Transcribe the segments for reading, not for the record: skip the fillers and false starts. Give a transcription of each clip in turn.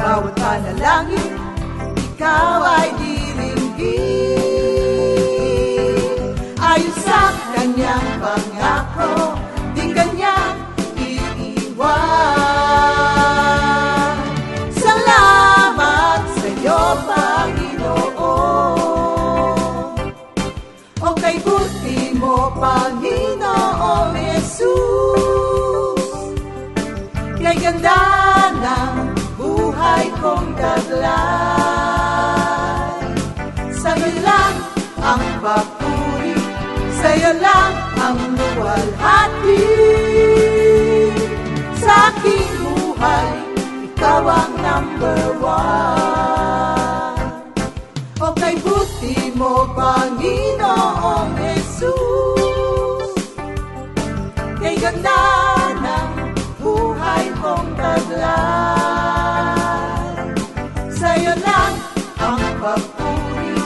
bawat panalangin, ikaw ay diringgin. Ayon sa kanyang pangako, di kanyang iiwan. Salamat sa iyo, Panginoon. O kay buti mo, Panginoong Jesus, kay ganda ng buhay kong taglay. Sa'yo lang ang papuri, sa'yo lang ang luwalhati. Sa aking buhay, ikaw ang number one. O kay buti mo, Panginoong Jesus, kay ganda ng buhay kong taglay. Sa'yo lang ang papuri,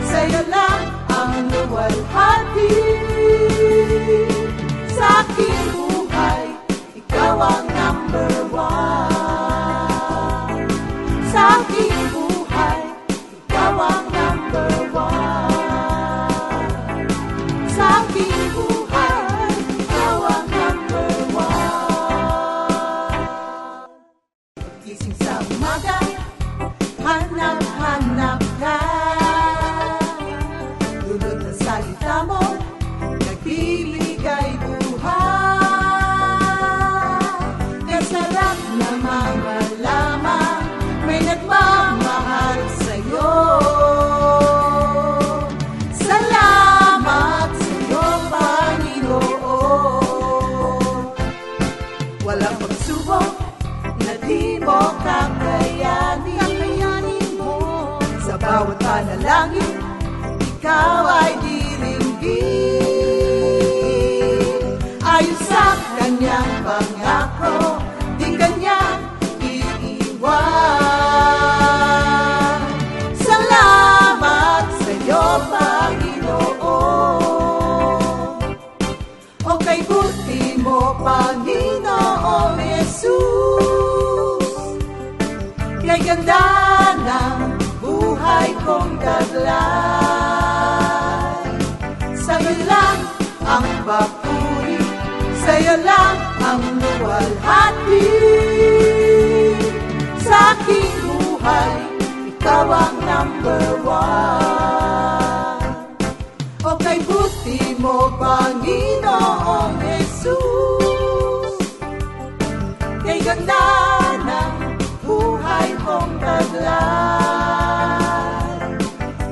sa'yo lang ang luwalhati. Sa aking buhay, ikaw ang number one. Sa aking buhay, ikaw ang number one. Sa aking buhay, ikaw ang number one. Gising sa umaga, hanap-hanap ka. Dulot ng salita mo, nagbibigay buhay. Kaya sarap namang malaman, may nagmamahal sa'yo. Salamat sa'yo, Panginoon. Walang pagsubok na di mo kakayanin mo. Sa bawat panalangin, ikaw ay diringgin. Ayon sa kanyang pangako, di kanyang iiwan. Salamat sa iyo, Panginoon. O kay buti mo, Panginoong Jesus, kay ganda ng buhay kong taglay. Sa'yo lang ang papuri, sa'yo lang ang luwalhati. Sa aking buhay, ikaw ang number one. O kay buti mo, Panginoong Jesus, kay ganda ng buhay kong taglay.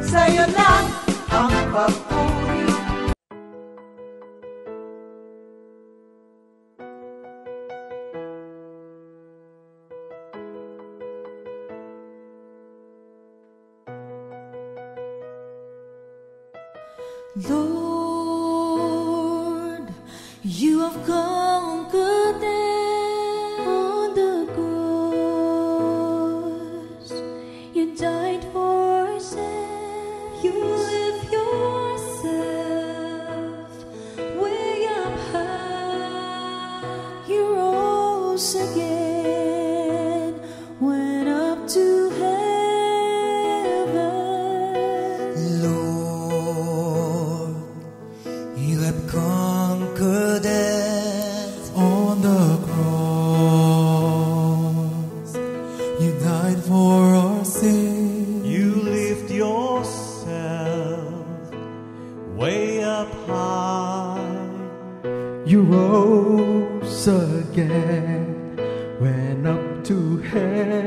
Sa'yo lang ang papuri. Lord, you have conquered death on the cross. You died for our sins. You live yourself way up high. You rose again, went up to heaven. Conquered death on the cross. You died for our sin. You lift yourself way up high. You rose again, went up to heaven.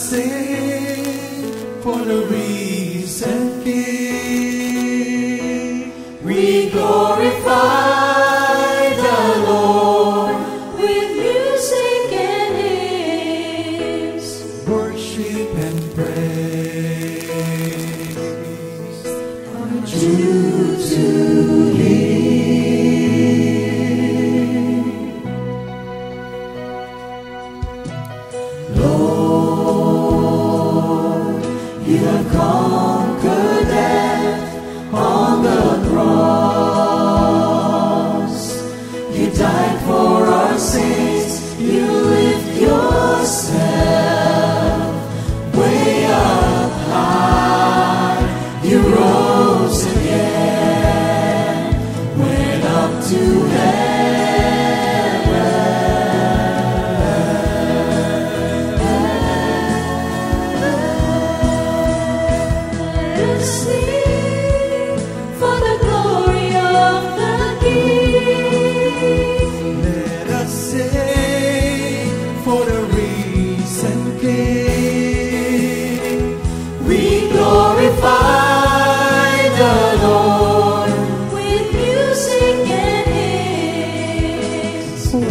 Sing for the risen King. We glorify the Lord with music and hymns, worship and praise are due to Him. Lord, You have conquered death on the cross. You died for our sins. You lift yourself way up high. You rose again, went up to heaven.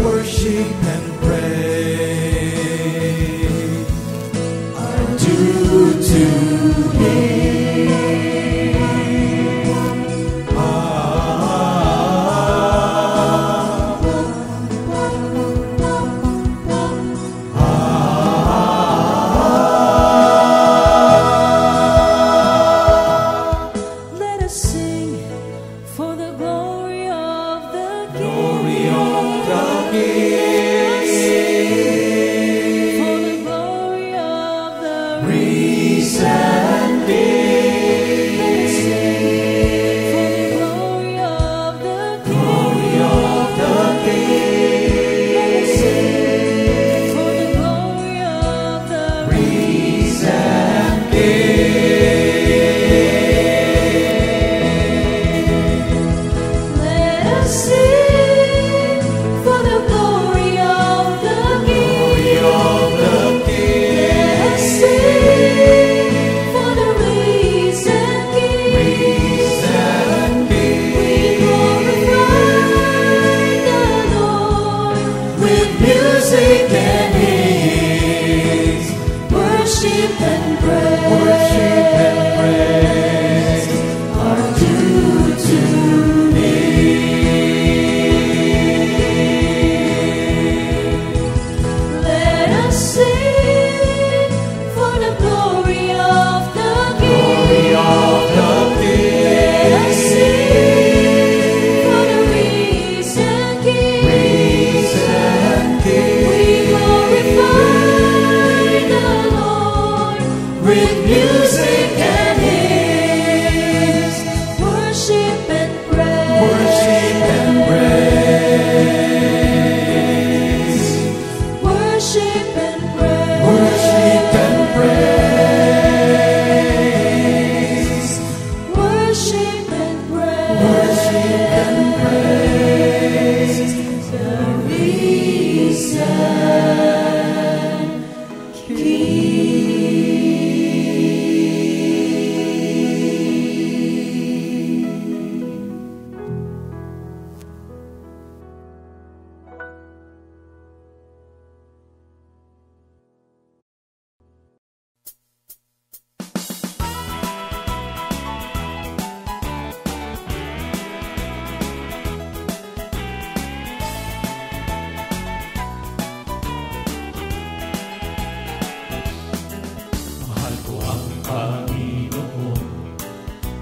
Worship and praise are due to Him. Let us sing for the glory of the King.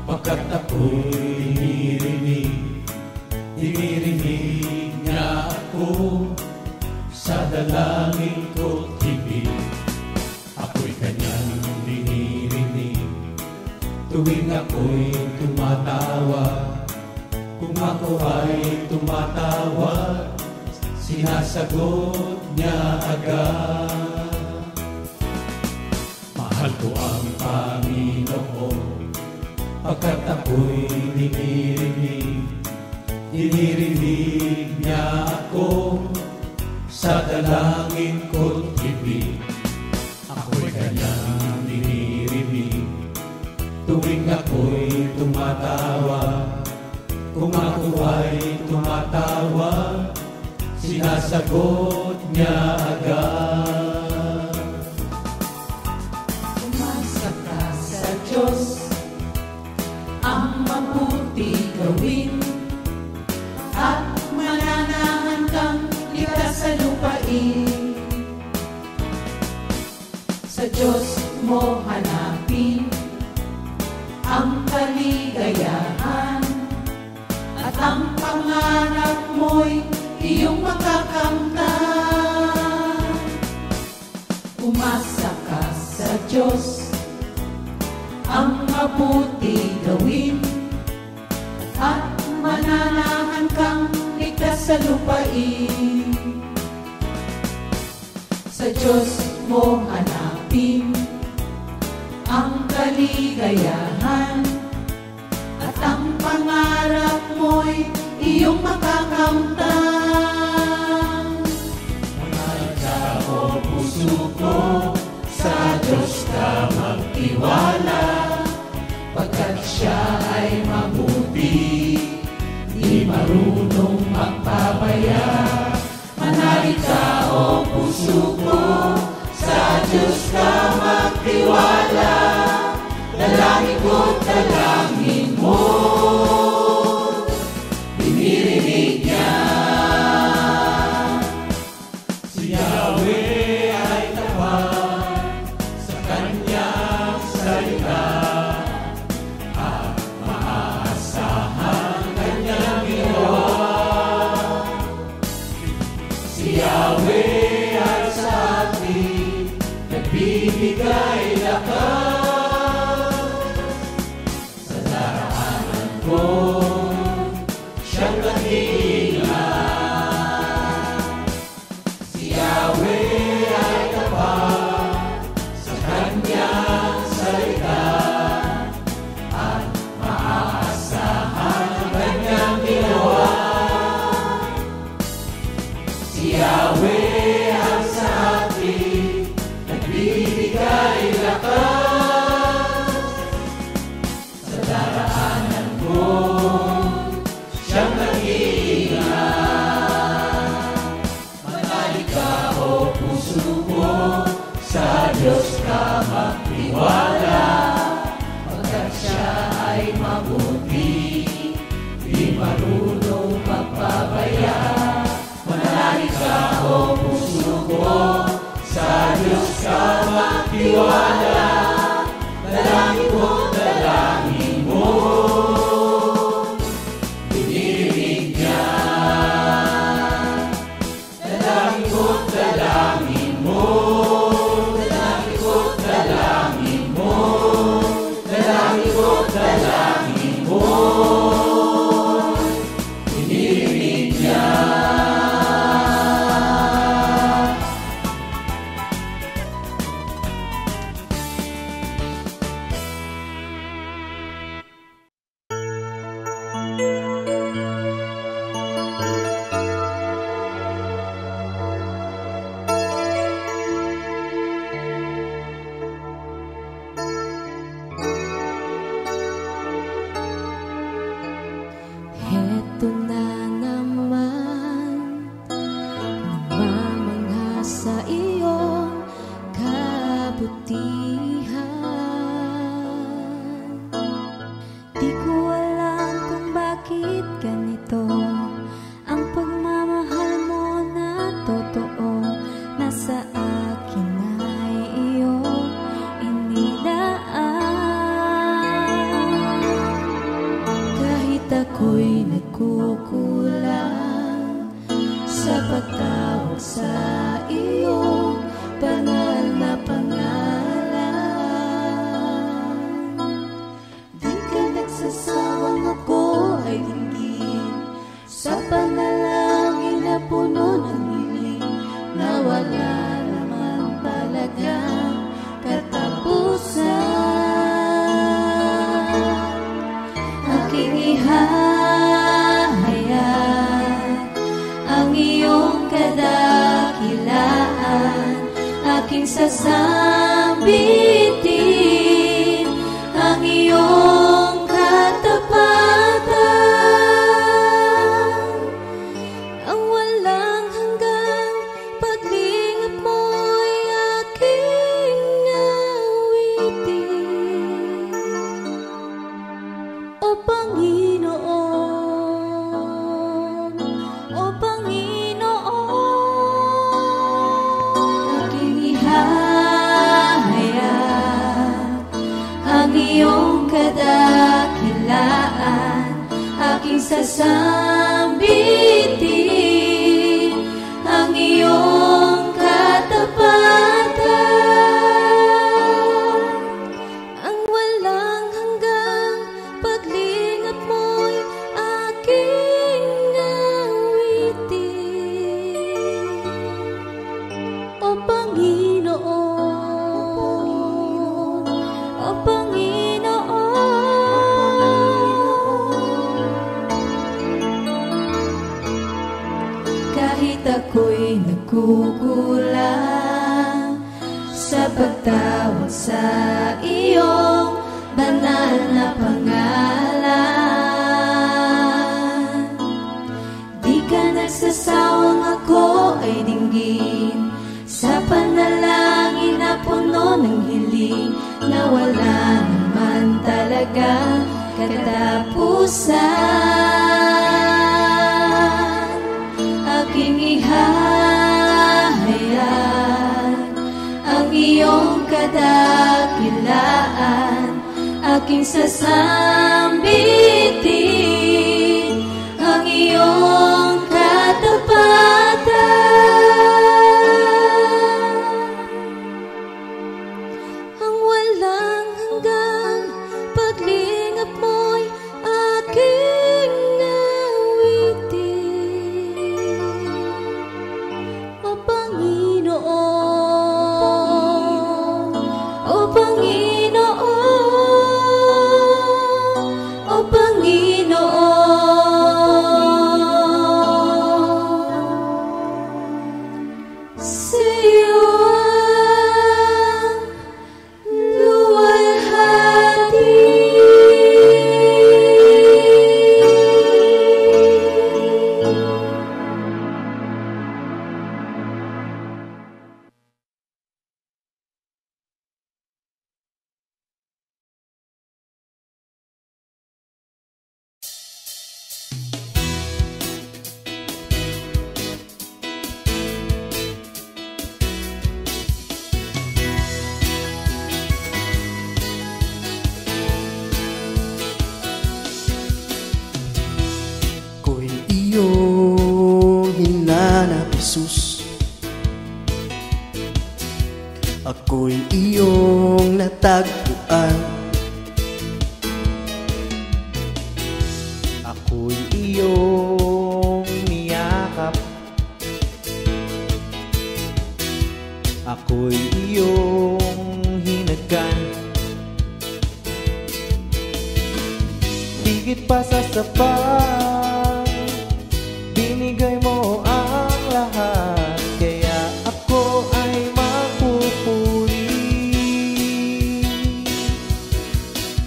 Pagkat ako'y dinirinig niya ako sa dalangin ko't hibig. Ako'y kanyang dinirinig tuwing ako'y tumatawa. Kung ako ay tumatawa, sinasagot niya agad. Mahal ko ang Panginoon pagkat ako'y dinirinig niya ako sa dalangin ko't hibig. Ako'y kanyang dinirinig tuwing ako'y tumatawa. Kung ako ay tumatawa, sinasagot niya agad. Umasa ka sa Diyos, ang mabuti gawin, at mananahan kang likas sa lupain. Sa Diyos mo hanapin ang kaligayahan, at ang pangarap mo'y iyong makakamtan. Umasa ka sa Diyos, ang mabuti gawin, at mananahan kang ligtas sa lupain. Sa Diyos mo hanapin ang kaligayahan, at ang pangarap mo'y iyong makakamtan. Manalika o puso ko, sa Diyos ka magtiwala, pagkat Siya ay mabuti, di marunong magpabaya. Manalika o puso ko, sa Diyos ka magtiwala, dalangin ko't dalangin mo, dinirinig niya. Si Yahweh ay tapat sa kanyang salita, at maaasahan kanyang ginawa. Si Yahweh ay sa atin nagbibigay lakas, sa daraanan ko siyang nag-iingat. Si Yahweh ay tapat sa kanyang salita, at maaasahan ang kanyang ginawa. Si Yahweh ang sa atin nagbibigay lakas, sa daraanan ko siyang nag-iingat. Manalika o puso ko, sa Diyos ka magtiwala, pagkat Siya ay mabuti, di marunong magpabaya. Manalika o puso ko, sa Diyos ka magtiwala, dalangin ko't dalangin mo, dinirinig niya. Dalangin ko't dalangin mo, dalangin ko't dalangin mo, dalangin ko't dalangin mo, dinirinig niya. Heto na naman, namamangha sa iyong kabutihan. Di ko alam kung bakit ganito ang pagmamahal mo na totoo, nasa akin ay iyong inilaan. Kahit ako'y nagkukulang sa pagtawag sa iyong banal na pangalan, di ka nagsasawang ako ay dinggin sa panalangin na puno ng hiling, na wala naman talagang katapusan. Aking ihahayag ang iyong kadakilaan, aking sasambitin ang iyong katapatan. Ang walang hanggang paglingap mo'y aking awitin. O Panginoon, O Panginoon, aking ihahayag iyong kadakilaan, aking sasambitin ang iyong katapatan. Ang walang hanggang paglingap mo'y aking awitin. O Panginoon, O Panginoon, kahit ako'y nagkukulang sa pagtawag sa iyong banal na pangalan, di ka nagsasawang ako ay dinggin sa panalangin na puno ng hiling na wala naman talagang katapusan. Aking ihahayag ang iyong kadakilaan, aking sasambitin ang iyong katapatan. Ang walang hanggang paglingap mo'y aking awitin. O Panginoon, O Panginoon, O Panginoon, sa iyo ang luwalhati. Ako'y iyong hinanap, Jesus. Ako'y iyong natagpuan. Ako'y iyong niyakap. Ako'y iyong hinagan. Higit pa sa sapat, binigay mo ang lahat, kaya ako ay mapupuri.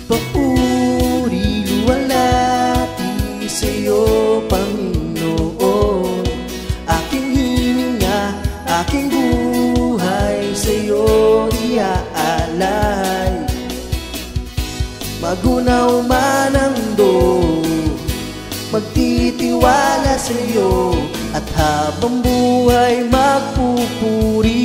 Papuri, luwalhati sa'yo, Panginoon. Aking hininga, aking buhay sa'yo iaalay. Magunaw man ang do, magtitiwala sa iyo, at habang buhay magpupuri.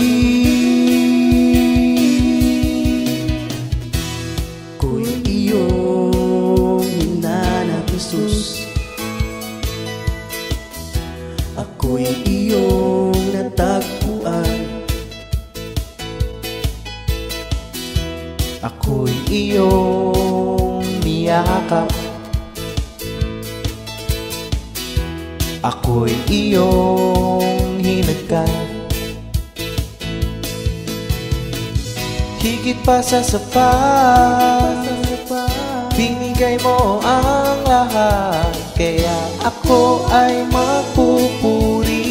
Ako'y iyong hinanap, Jesus. Ako'y iyong natagpuan. Ako'y iyong niyakap. Ako'y iyong hinagan. Higit pa sa sapat, binigay mo ang lahat, kaya ako ay magpupuri.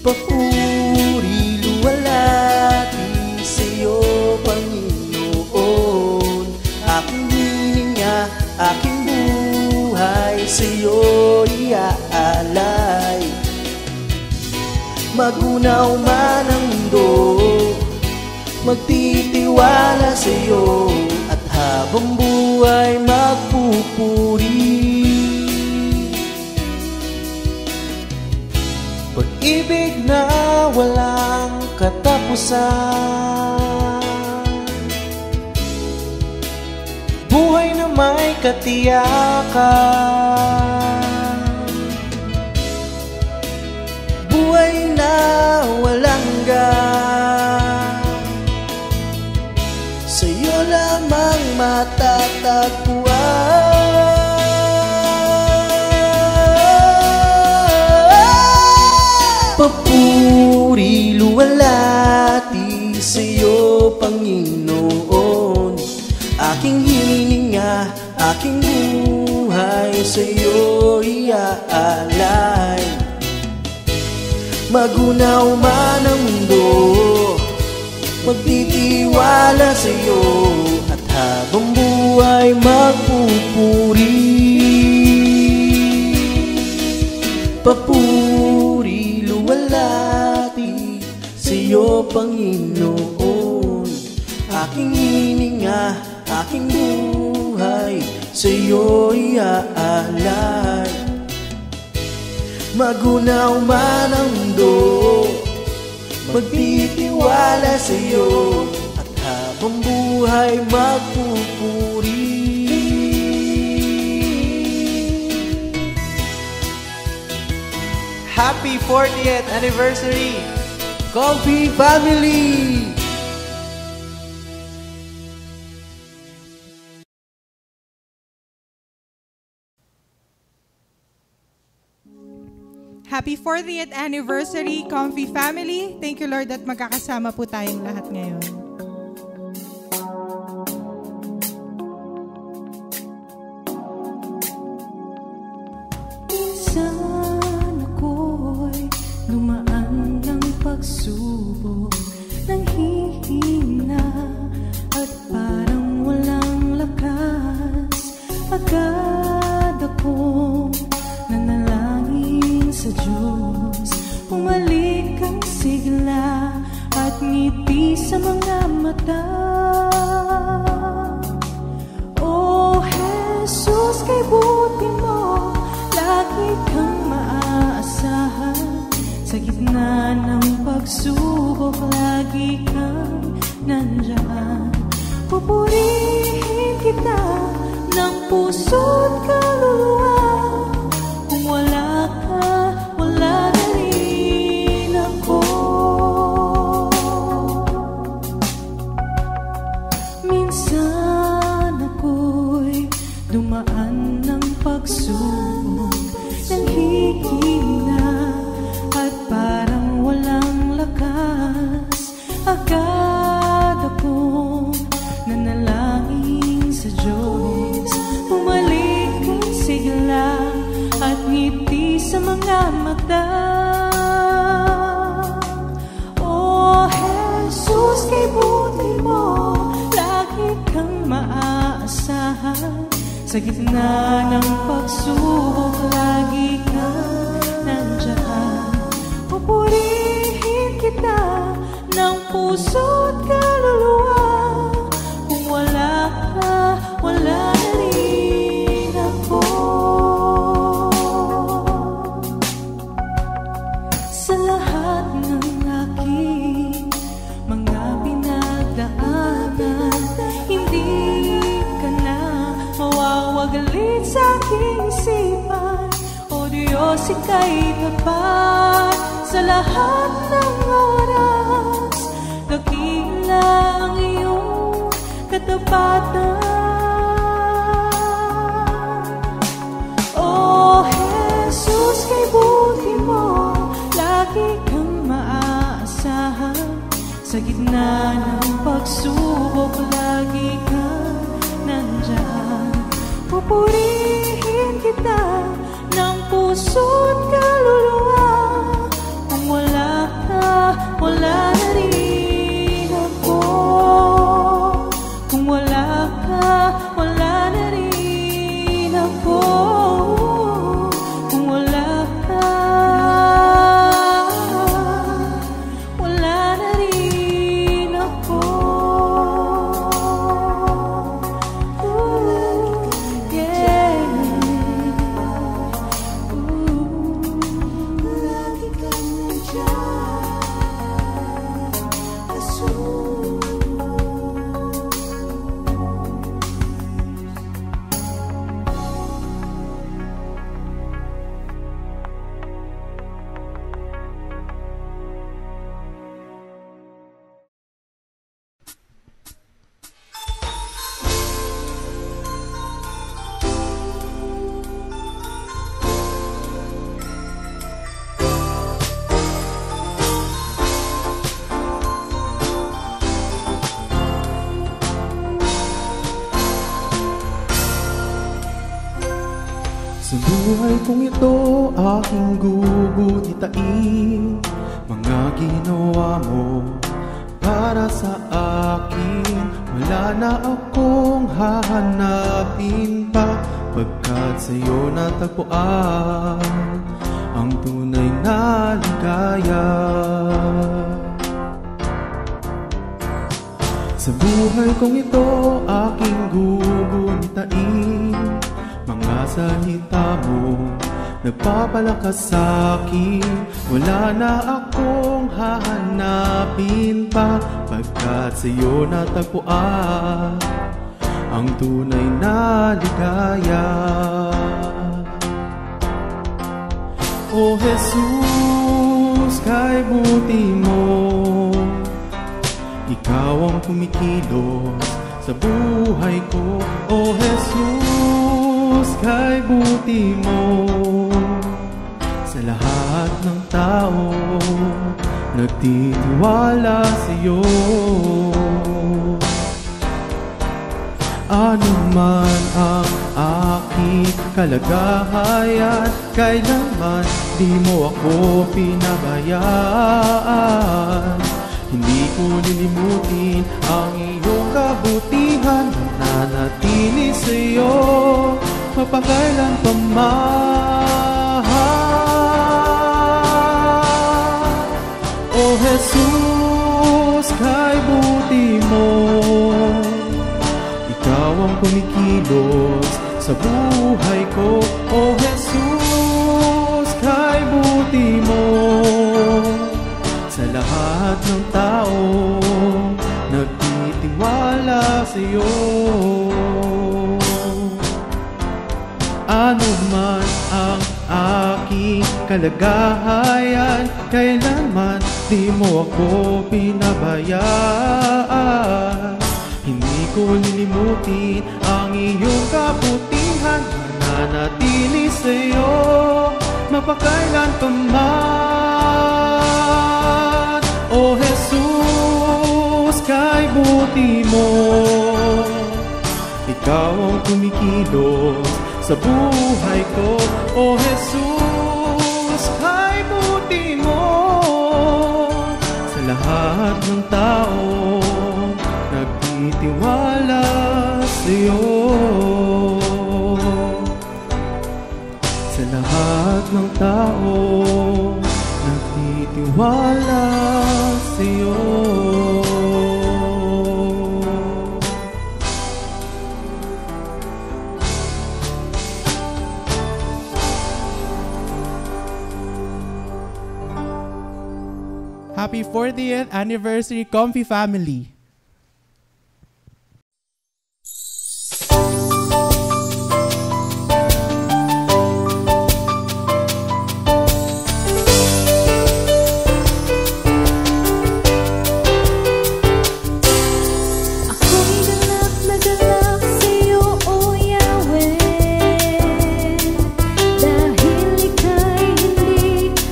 Papuri, luwalhati sa'yo, Panginoon. Aking hininga, aking buhay sa'yo iaalay. Magunaw man ang mundo, magtitiwala sa'yo, at habang buhay magpupuri. Pag-ibig na walang katapusan, may katiyakan, buhay na walang hanggan, sa'yo lamang matatagpuan. Papuri luwalhati sa'yo, Panginoon. Aking hininga, aking buhay sa'yo iaalay. Magunaw man ang mundo, magtitiwala sa'yo, at habang buhay magpupuri. Papuri luwalhati sa'yo, Panginoon. Aking hininga, aking buhay sa'yo iaalay. Magunaw man ang mundo, magtitiwala sa'yo, at habang buhay magpupuri. Happy 40th anniversary, Comfy Family! Happy 40th anniversary, Comfy Family. Thank you, Lord, at magkakasama po tayong lahat ngayon. Minsan ako'y dumaan ng pagsubok, nang hihina at parang walang lakas. Agad akong nanalangin sa Diyos, bumalik ang sigla at ngiti sa mga mata. Oh Jesus, kay buti mo, lagi kang maaasahan. Sa gitna ng pagsubok, lagi kang nandyan. Pupurihin kita ng puso't kaluluwa. Kung wala ka, wala na rin ako. Minsan ako'y dumaan ng pagsubok, nang hihina at parang walang lakas. Agad akong nanalangin sa Diyos, bumalik ang sigla at ngiti sa mga mata. Oh Jesus, kay buti mo, lagi kang maaasahan. Sa gitna ng pagsubok, lagi kang nandyan. Pupurihin kita ng puso't kaluluwa. Kung wala ka, wala na rin ako. Sa lahat ng aking mga pinagdaanan, hindi ka na mawawagalit sa aking isipan. O Diyos, ika'y tapat sa lahat ng oras. Dakila ang iyong katapatan. Oh Jesus, kay buti mo, lagi kang maaasahan. Sa gitna ng pagsubok, lagi kang nandyan. Pupurihin kita ng puso't kaluluwa. Kung wala ka, wala na rin ako. Kung wala ka, wala na rin ako. Kung wala ka, wala na rin ako. Ooh, yeah. Ooh. buhay kong ito aking gugunitain, mga ginawa mo para sa akin. Wala na akong hahanapin pa, pagkat sa'yo natagpuan ang tunay na ligaya. Sa buhay kong ito aking gugunitain, mga salita mo nagpapalakas sa'kin. Wala na akong hahanapin pa, pagkat sa'yo natagpuan ang tunay na ligaya. O Jesus, kay buti mo, ikaw ang kumikilos sa buhay ko. O Jesus, kay buti mo, sa lahat ng tao nagtitiwala sa'yo. Ano man ang aking kalagayan, kailanman di mo ako pinabayaan. Hindi ko lilimutin ang iyong kabutihan, nananatili sa'yo mapagkailan pa man. O Jesus, kay buti mo, ikaw ang kumikilos sa buhay ko. O Jesus, kay buti mo, sa lahat ng tao nagtitiwala sa'yo. Ano man ang aking kalagayan, kailanman di mo ako pinabayaan. Hindi ko lilimutin ang iyong kabutihan, nananatili sa'yo mapagkailan pa man. O Jesus, kay buti mo, ikaw ang kumikilos sa buhay ko. O Jesus, kay buti mo, sa lahat ng tao nagtitiwala sa'yo. Sa lahat ng tao nagtitiwala sa'yo. Happy 40th anniversary, Comfy Family!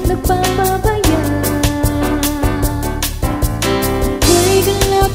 Nagpapabaya, ako'y ganap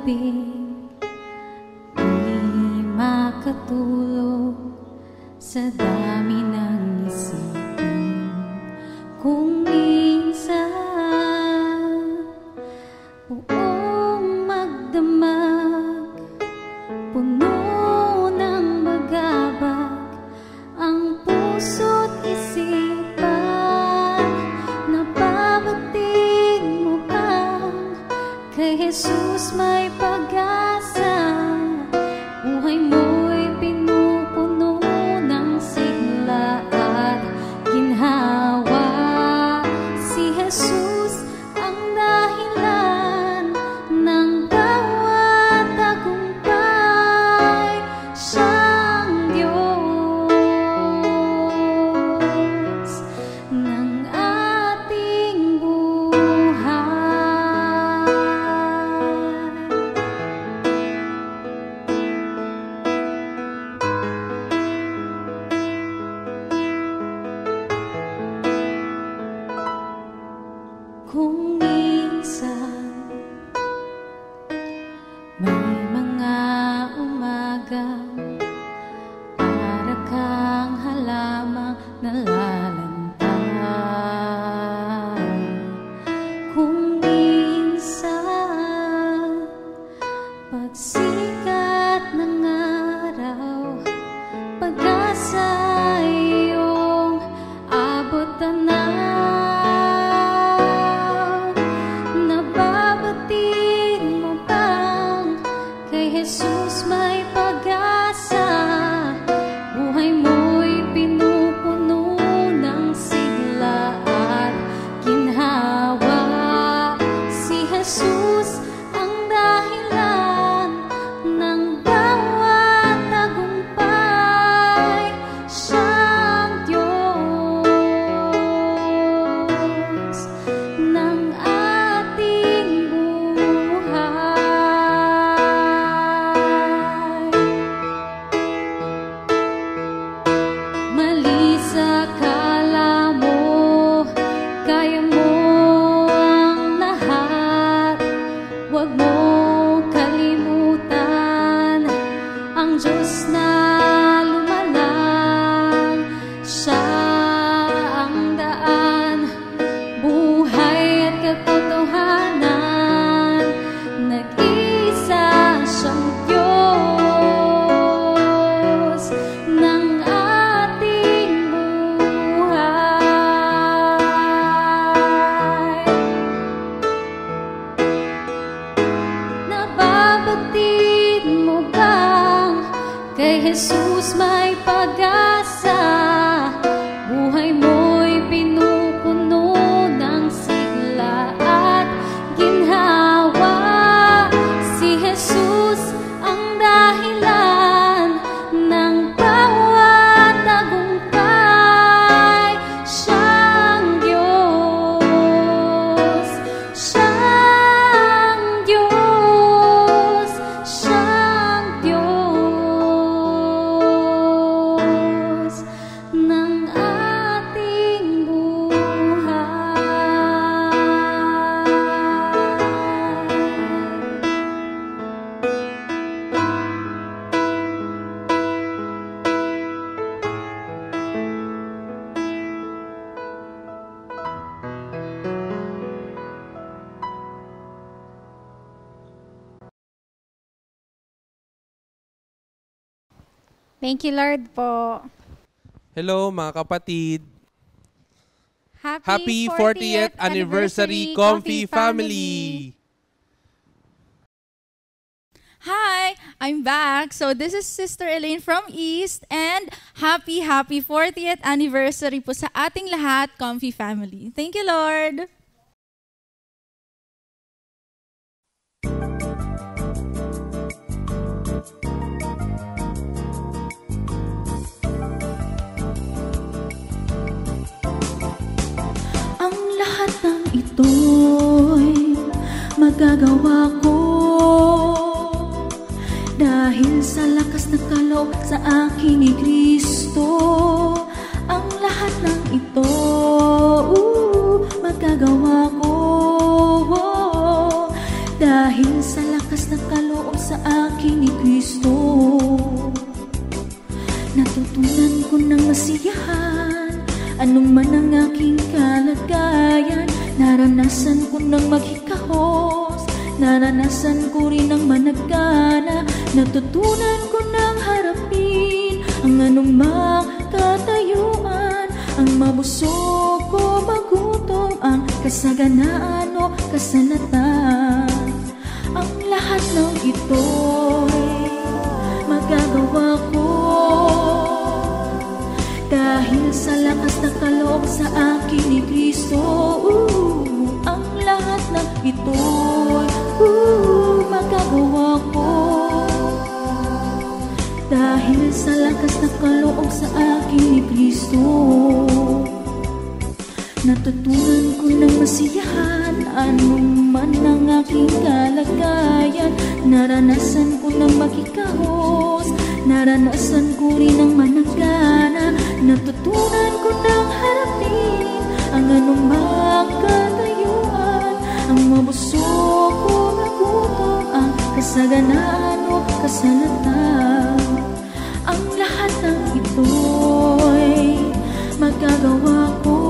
gabi di makatulog sa dami ng isipin. Kung minsan buong magdamag, puno ng bagabag ang puso't isipan, nababatid mo bang kay Jesus may pag-asa? Buhay mo'y pinupuno ng sigla at ginhawa. Si Jesus ang dahilan ng bawat tagumpay. Siyang Diyos ng ating buhay. Kung minsan may mga umaga para kang halamang nalalanta. Kung minsan pagsikat ng araw, pag-asa iyong abutan na. Nababatid mo bang kay Jesus may pag-asa? Buhay mo'y pinupuno ng sigla at ginhawa. Si Jesus ang dahilan ng bawat tagumpay. Siyang Diyos ng ating buhay. Mali sa akala mo, kaya mo ang lahat. Huwag mo kalimutan ang Diyos na lumalang. Siya ang daan, buhay at katotohanan. Nag-isa siyang Diyos ng ating buhay. Nababatid mo bang kay Jesus may pag-asa? Buhay mo'y pinupuno ng sigla at ginhawa. Si Jesus ang dahilan ng bawat tagumpay. Siyang Diyos, siyang Diyos, siyang Diyos ng ating buhay. Thank you, Lord po. Hello mga kapatid. Happy 40th anniversary, Comfy Family! Hi, I'm back. So this is Sister Elaine from East and happy 40th anniversary po sa ating lahat, Comfy Family. Thank you, Lord. Ang lahat ng ito'y magagawa ko dahil sa lakas na kaloob sa akin ni Kristo. Ang lahat ng ito magagawa ko dahil sa lakas na kaloob Kristo. Natutunan ko ng masiyahan, anong man ang aking kalagayan. Naranasan ko ng maghikahos, naranasan ko rin ang managana. Natutunan ko ng harapin ang anumang katayuan, ang mabusog o magutom, ang kasaganaan o kasalatan. Ang lahat ng ito'y magagawa ko dahil sa lakas na kaloob sa akin ni Kristo. Ang lahat ng ito'y magagawa ko dahil sa lakas na kaloob sa akin ni Kristo. Natutunan ko ng masiyahan, anong man ang aking kalagayan. Naranasan ko ng makikahos, naranasan ko rin ang managana. Natutunan ko ng harapin ang anumang katayuan, ang mabusog o magutom, ang kasaganaan o kasalatan. Ang lahat ng ito'y magagawa ko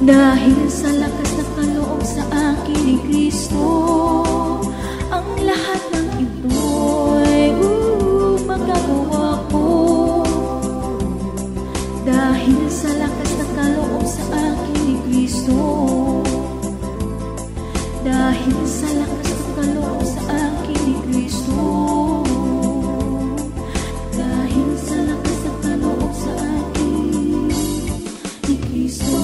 dahil sa lakas na kaloob sa akin ni Kristo. Ang lahat ng ito'y magagawa ko dahil sa lakas na kaloob sa akin ni Kristo. Dahil sa lakas na kaloob sa akin ni Kristo. Dahil sa lakas na kaloob sa akin ni Kristo.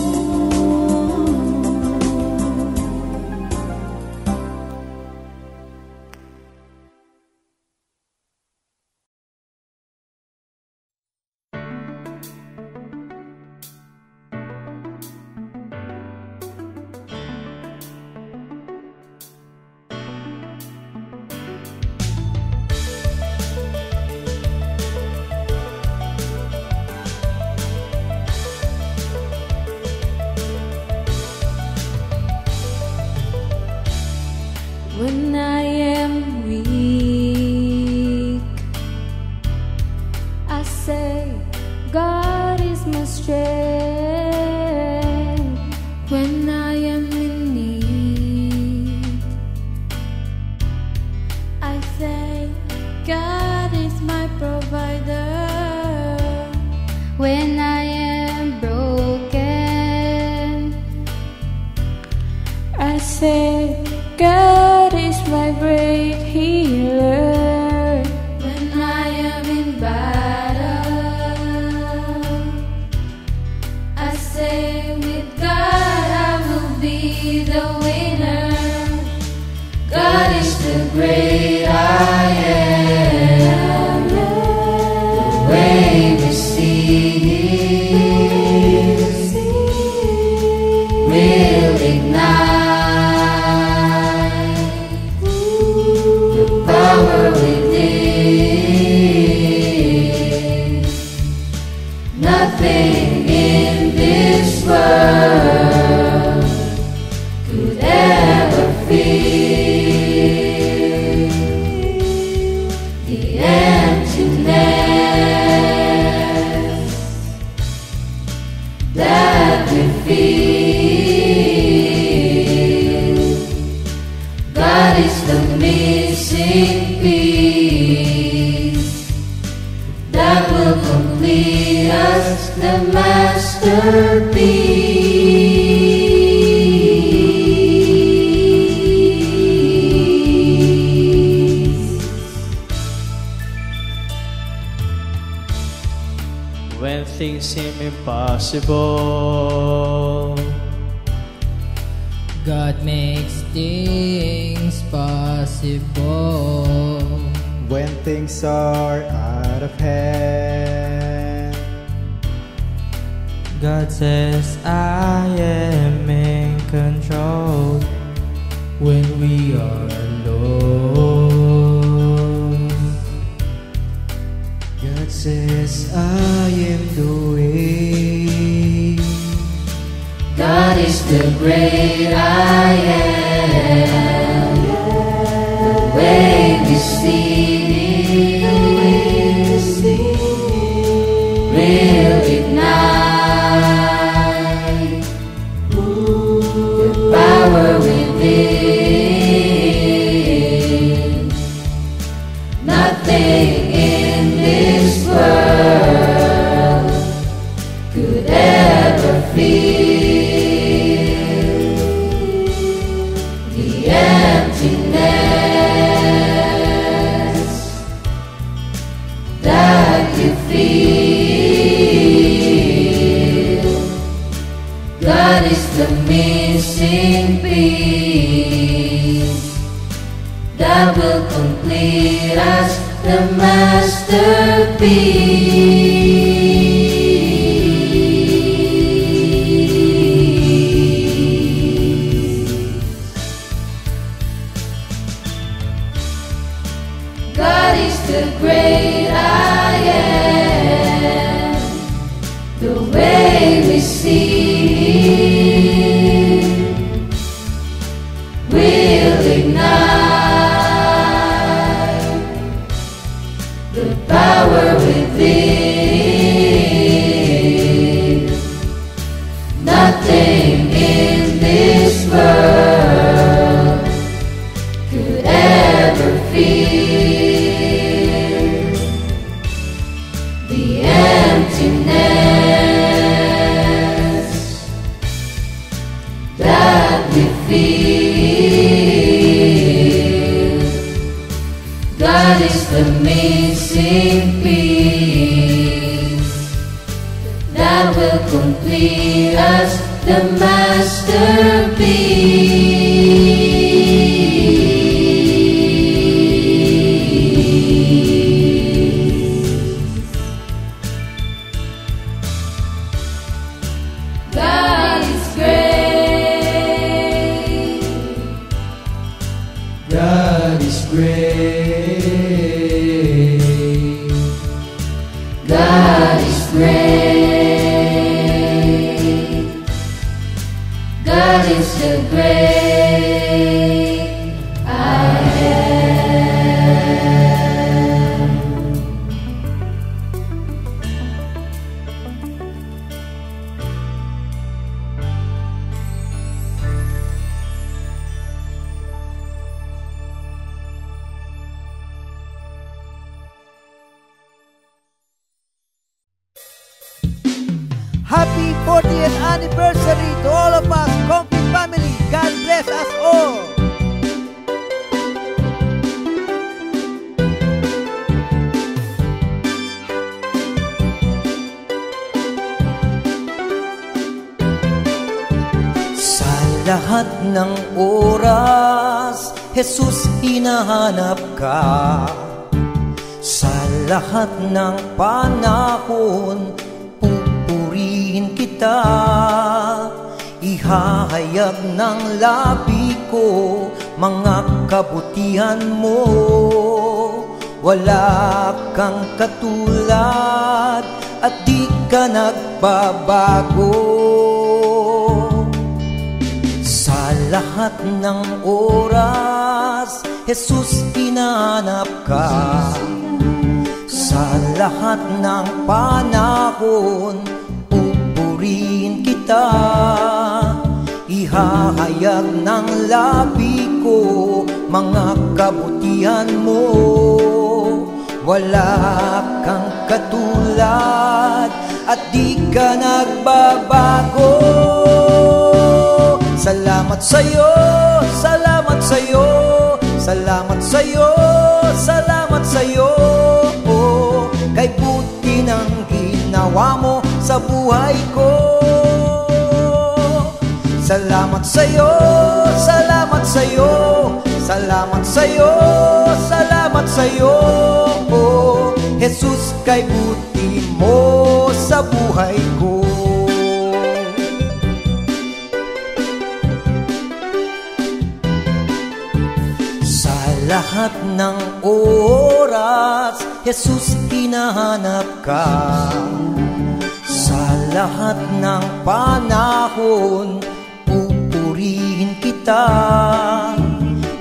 When I am weak, I say, God is my strength. When I am in need, I say, God is my provider. When I am broken, I say, God is my great healer. When I am in battle, I say with God I will be the winner. God is the great I am. The way we see will ignite power within. Nothing in this world could ever fill the emptiness that we feel. God is the missing piece that will complete us, the masterpiece. When things seem impossible, God makes things possible. When things are out of hand, God says, I am in control. When we are alone, God says, I am the way. God is the great I am. The way we receive will ignite the power within. Nothing in this world could ever fill the emptiness that you feel. God is the missing piece that will complete us, the masterpiece. God is the great I am. The way we see will ignite the power within. Nothing in this world could ever fill the emptiness that we feel. God is the missing piece that will complete us, the masterpiece. God is great. God is great. God is great. God is the great I am. Happy 40th anniversary to all of us, Comfy family. God bless us all. Sa lahat ng oras, Jesus, hinahanap ka. Sa lahat ng panahon, pupurihin kita. Ihahayag ng labi ko mga kabutihan mo. Wala kang katulad at di ka nagbabago. Sa lahat ng oras, Jesus, hinahanap ka. Sa lahat ng panahon, pupurihin kita. Ihahayag ng labi ko mga kabutihan mo. Wala kang katulad at di ka nagbabago. Salamat sa'yo, salamat sa'yo, salamat sa'yo, salamat sa'yo. Kay buti ng ginawa mo sa buhay ko. Salamat sa'yo, salamat sa'yo, salamat sa'yo, salamat sa'yo. Jesus, kay buti mo sa buhay ko. Sa lahat ng oras, Jesus, hinahanap ka. Sa lahat ng panahon, pupurihin kita.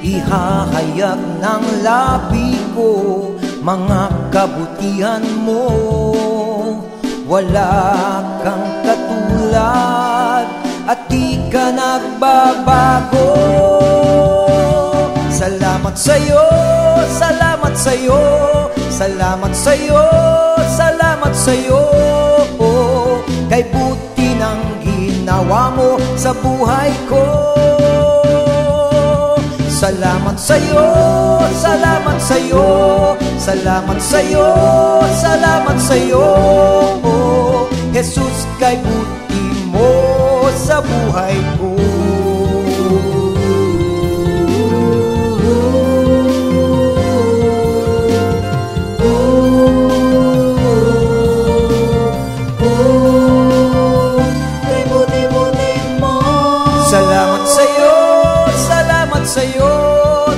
Ihahayag ng labi ko, mga kabutihan mo. Wala kang katulad at di ka nagbabago. Salamat sa'yo, salamat sa'yo, salamat sa'yo, salamat sa'yo. Kay buti ng ginawa mo sa buhay ko. Salamat sa'yo, salamat sa'yo, salamat sa'yo, salamat sa'yo. Jesus, kay buti mo sa buhay ko. Salamat sa'yo, salamat sa'yo,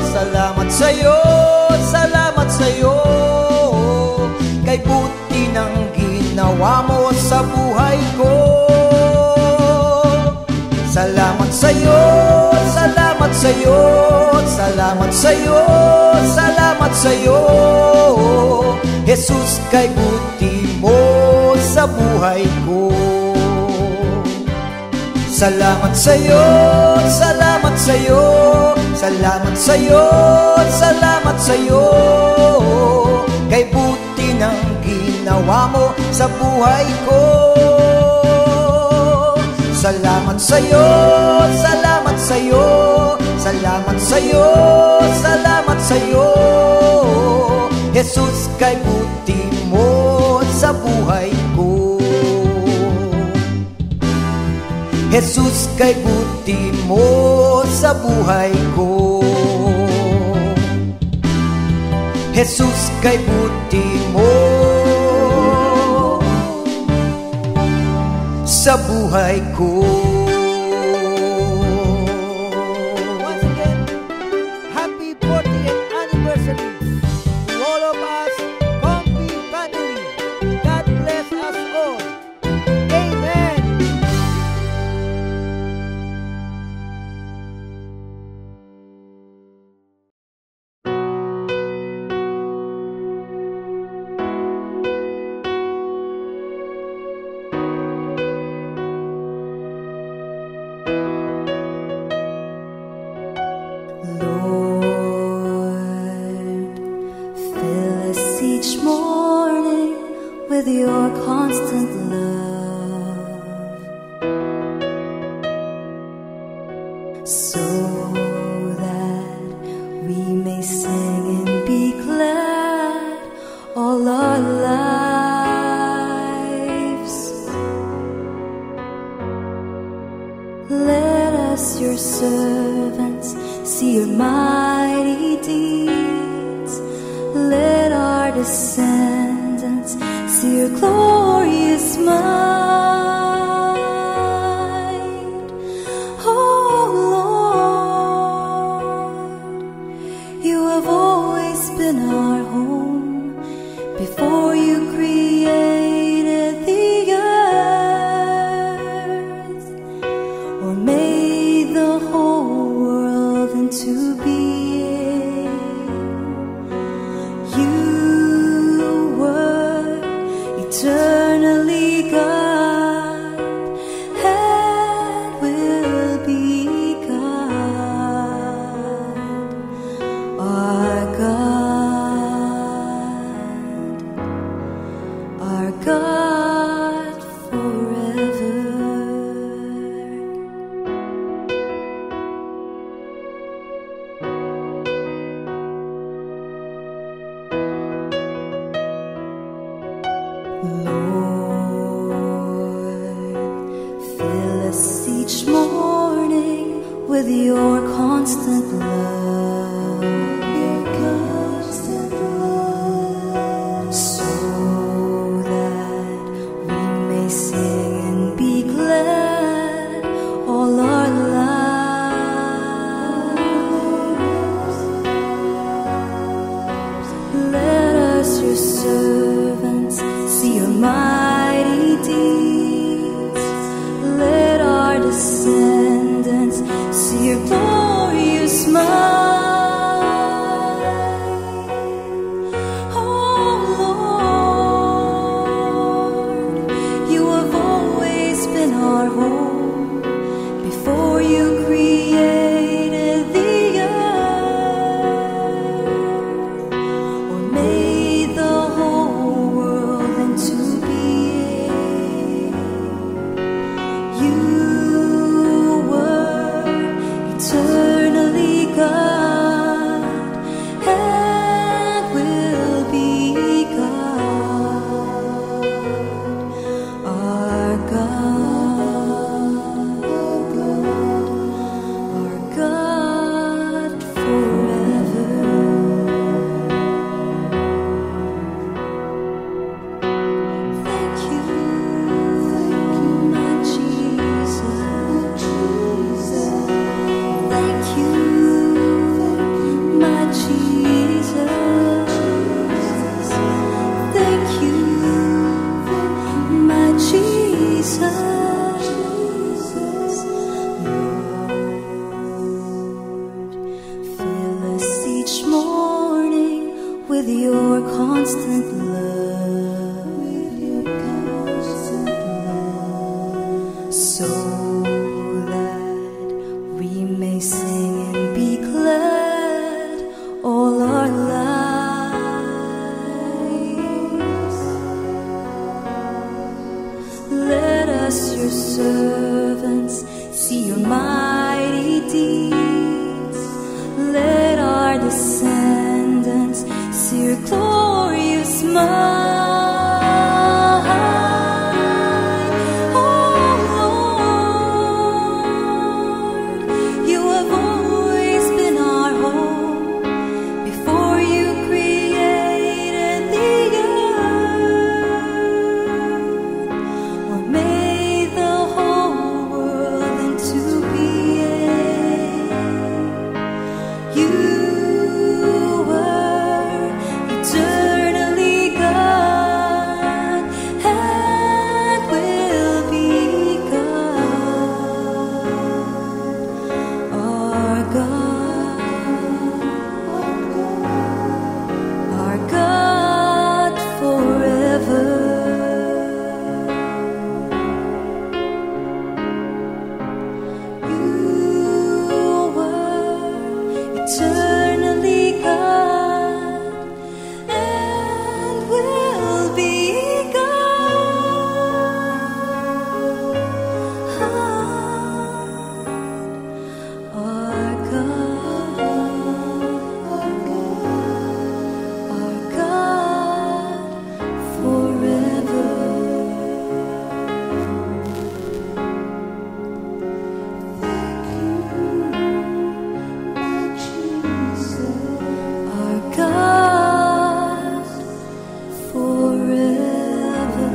salamat sa'yo, salamat sa'yo. Kay buti ng ginawa mo sa buhay ko. Salamat sa'yo, salamat sa'yo, salamat sa'yo, salamat sa'yo. Jesus, kay buti mo sa buhay ko. Salamat sa'yo, salamat sa'yo, salamat sa'yo, salamat sa'yo. Kay buti ng ginawa mo sa buhay ko. Salamat sa'yo, salamat sa'yo, salamat sa'yo, salamat sa'yo. Jesus, kay buti mo sa buhay ko. Jesus, kay buti mo sa buhay ko. Jesus, kay buti mo sa buhay ko. Once again, happy 40th anniversary to all of us, Comfy family. God bless us all. Amen. Each morning with your constant love, so that we may sing and be glad all our lives. Let us, your servants, see your mighty deeds. Let our descendants see your glorious might. Oh Lord, you have always been our home before you created the earth, or made the whole world into being. Eternally God, and will be God, our God forever. Each morning with your constant love, so that we may sing and be glad all our lives. Let us, your servants, see your mighty deeds. Let our descendants see your glorious might. eternally God, and will be God, our God, our God forever. Thank you, my Jesus. Thank you, my Jesus. Thank you, my Jesus. Lord, fill us each morning with your constant love, so that we may sing and be glad all our lives. Let us, your servants, see your mighty deeds. Let our descendants see your glorious smile. Oh Lord, you have always been our hope before you created the earth, or made the whole world into being. You were eternally God, and will be God, our God forever. You were eternally God, and will be God, our God, our God forever. Our God forever.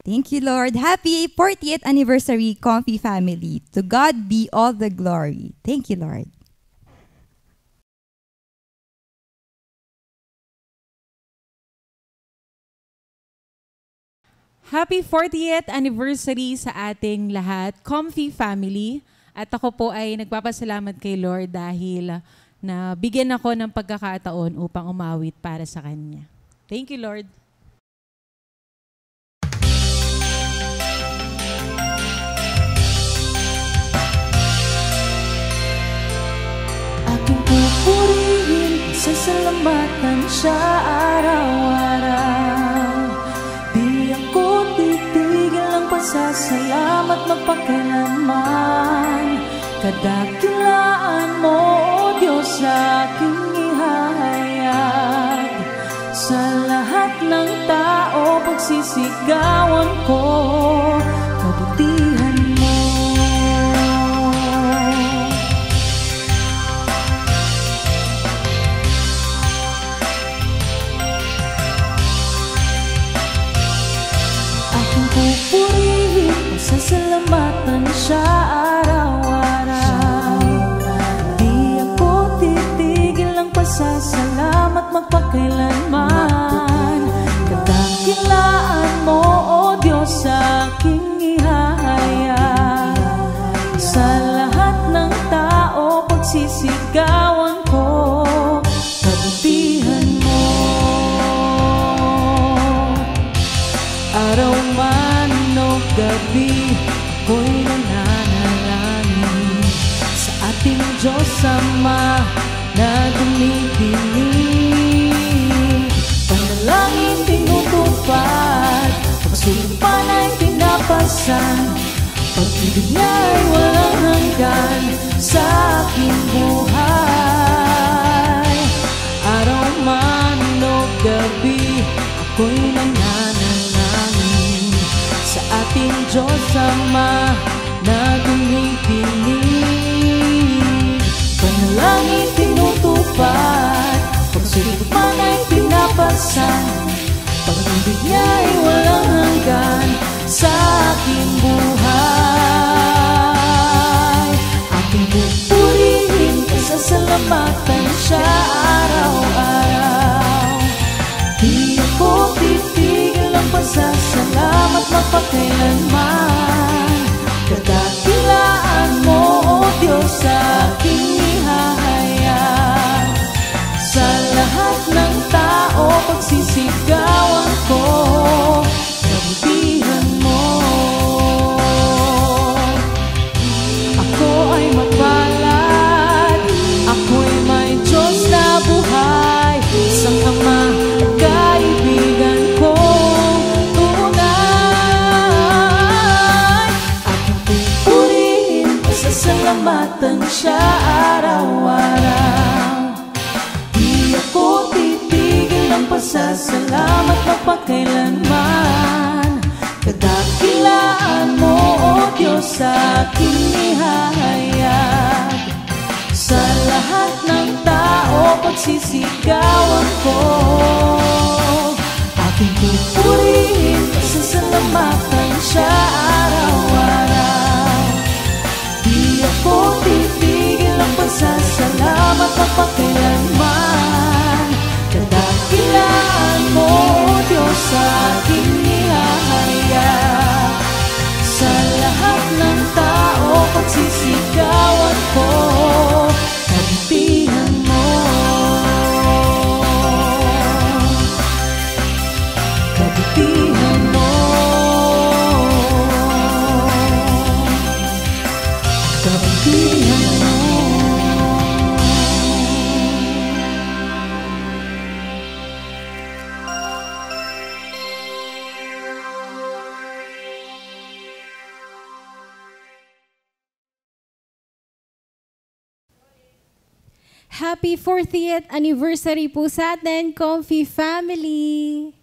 Thank you, Lord. Happy 40th anniversary, Comfy family. To God be all the glory. Thank you, Lord. Happy 40th anniversary sa ating lahat, Comfy family. At ako po ay nagpapasalamat kay Lord dahil na bigyan ako ng pagkakataon upang umawit para sa Kanya. Thank you, Lord. Aking pupurihin, sasalamatan siya araw-araw. Di ako titigil ng pasasalamat magpakailanman. Kadakilaan mo, O Diyos, aking ihahayag. Sa lahat ng tao, pagsisigawan ko kabutihan mo. Aking pupurihin, pasasalamatan siya araw-araw. Di ako titigil ng pasasalamat magpakailanman. Kadakilaan mo, O Diyos, aking ihahayag. Sa lahat ng tao, pagsisigawan ko kabutihan mo. Araw man o gabi, ako'y nananalangin sa ating Diyos Ama na dumidinig. Panalangin tinutupad, pagsumpa na pinapasan. Pag-ibig niya ay walang hanggan sa aking buhay. Araw man o gabi, ako'y nananalangin sa ating Diyos Ama na tumipinig. Panalangin tinutupad, pagsulog man ay pinapasan. Pag-ibig niya ay walang hanggan sa aking buhay. Aking pupurihin, pasasalamatan siya araw-araw. Di ako titigil ang pasasalamat magpakailanman. Kadakilaan mo, O Diyos, sa aking ihahayag. Sa lahat ng tao pagsisigawan ko, kabutihan mo. Ako ay mapalad, ako'y may Diyos na buhay, isang Ama at kaibigan ko tunay. Aking pupurihin, pasasalamatan siya araw-araw. Di ako titigil ng pasasalamat magpakailanman. Kadakilaan mo, O Diyos, sa aking ihahayag. Sa lahat ng tao pagsisigawan ko, aking pupurihin, pasasalamatan siya araw-araw. Di ako titigil ng pasasalamat magpakailanman. Kadakilaan mo, O Diyos, sa aking ihahayag. Sa lahat ng tao pagsisigawan ko, kabutihan mo. Kabutihan mo. Kabutihan mo. Happy 40th anniversary po sa atin, Comfy Family!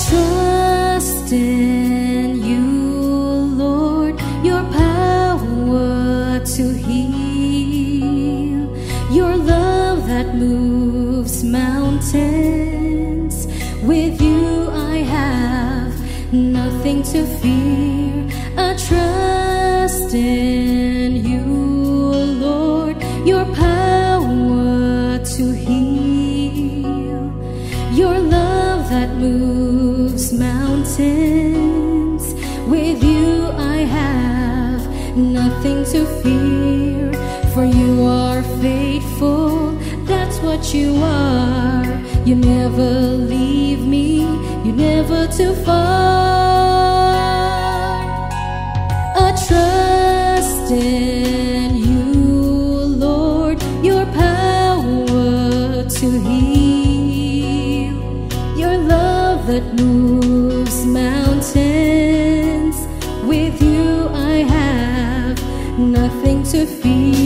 Trust in you, Lord, your power to heal, your love that moves mountains. With you I have nothing to fear. I trust in you, Lord, your power to heal, your love that moves mountains. With you I have nothing to fear, for you are faithful, that's what you are. You never leave me, you're never too far. I trust in you, Lord, your power to heal, your love that moves mountains. With you I have nothing to fear.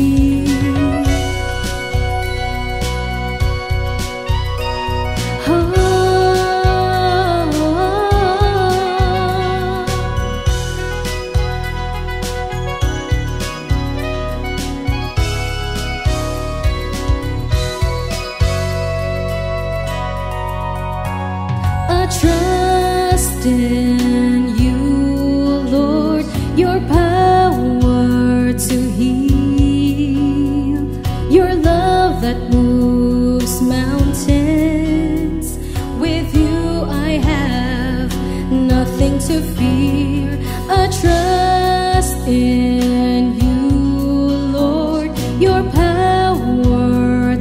Trust in you, Lord, your power to heal, your love that moves mountains. With you I have nothing to fear. I trust in you, Lord, your power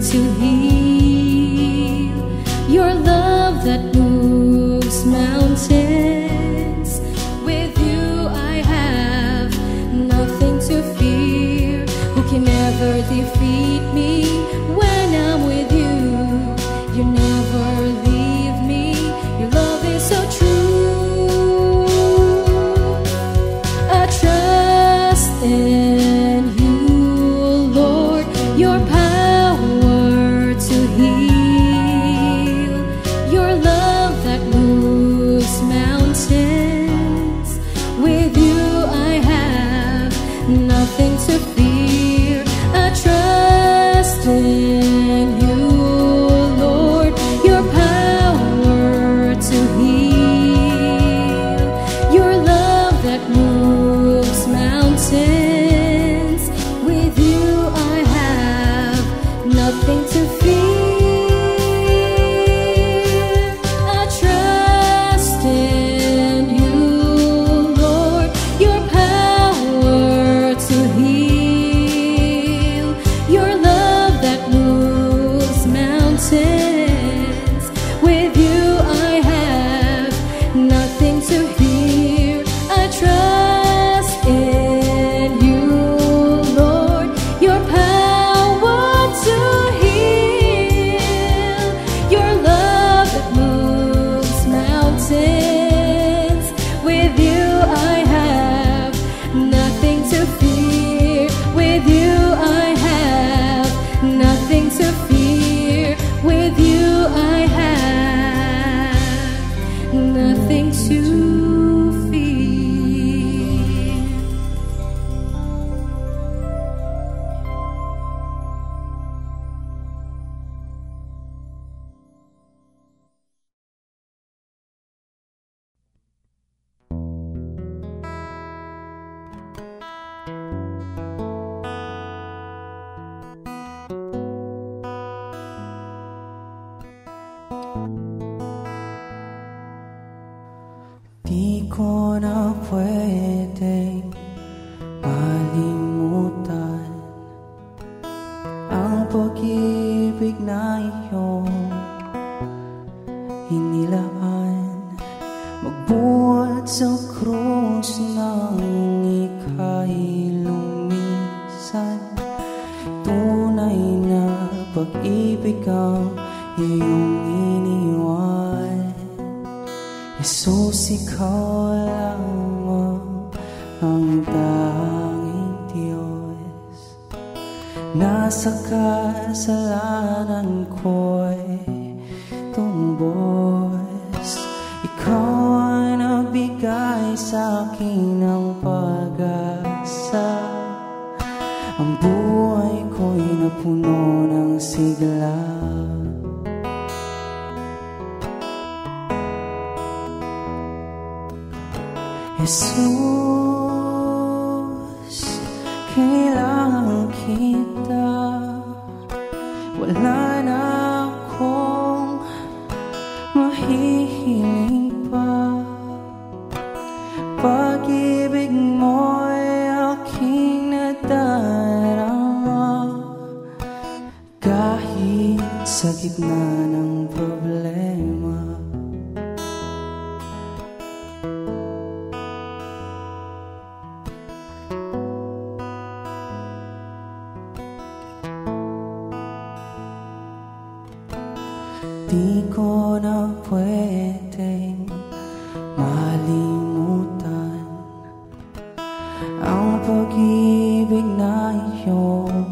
your power to heal, your love that moves mountains. With you I have nothing to fear. I trust in you, Lord, your power to heal, your love that moves mountains. With you I have nothing to fear. I trust in you, Lord, your power to heal, your love that moves mountains. With you I have nothing to fear. I trust in you, Lord, your power to heal, your love that moves mountains. With you I have nothing to fear. With you I have nothing to fear. With you I have nothing to fear. Di ko na pwedeng malimutan ang pag-ibig na iyong inilaan. Magbuhat sa krus nang ika'y lumisan. Tunay na pag-ibig ang iyong iniwan. Jesus, ikaw lamang ang tanging Diyos. Nasa kasalanan ko'y tumbos. Ikaw ay nagbigay sa'kin ng pag-asa. Ang buhay ko'y napuno ng sigla. Jesus, kailangan kita. Wala na akong mahihiling pa. Pag-ibig mo'y aking nadarama. Kahit sa gitna ng problema. Di ko na pwedeng malimutan ang pag-ibig na iyong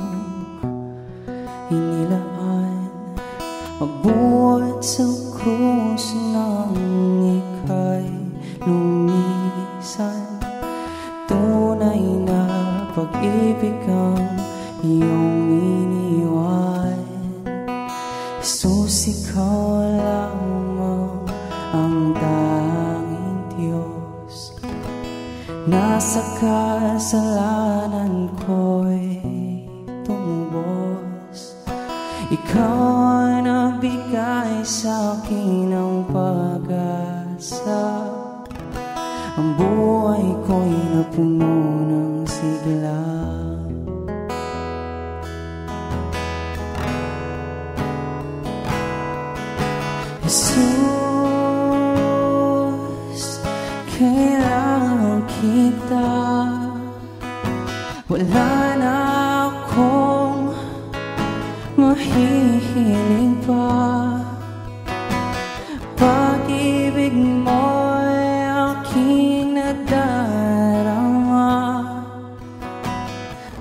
inilaan. Magbuhat sa krus nang ika'y lumisan. Tunay na pag-ibig ang iyong iniwan. Jesus, ikaw lamang ang tanging Diyos. Nasa kasalanan ko'y tumubos. Ikaw ay nagbigay sa'kin ng pag-asa. Ang buhay ko'y napuno ng sigla. Jesus, kailangan kita. Wala na akong mahihiling pa. Pag-ibig mo'y aking nadarama.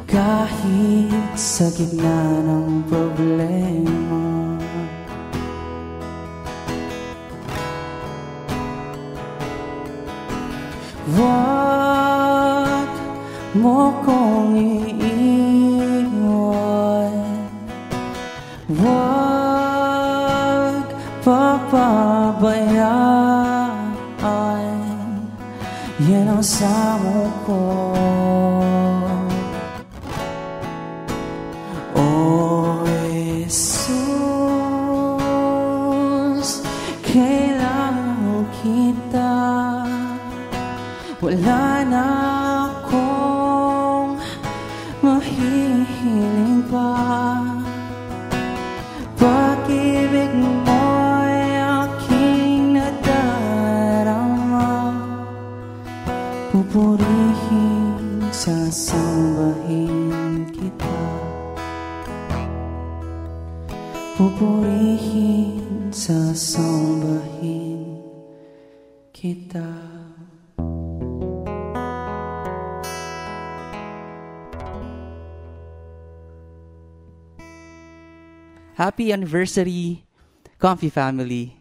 Kahit sa gitna ng problema. Huwag mo kong iiwan, huwag papabayaan, yan ang samo ko. O Jesus, kailangan kita, wala na akong mahihiling pa. Pag-ibig mo'y aking nadarama, pupurihin, sasambahin kita, pupurihin, sasambahin kita. Happy anniversary, Comfy family.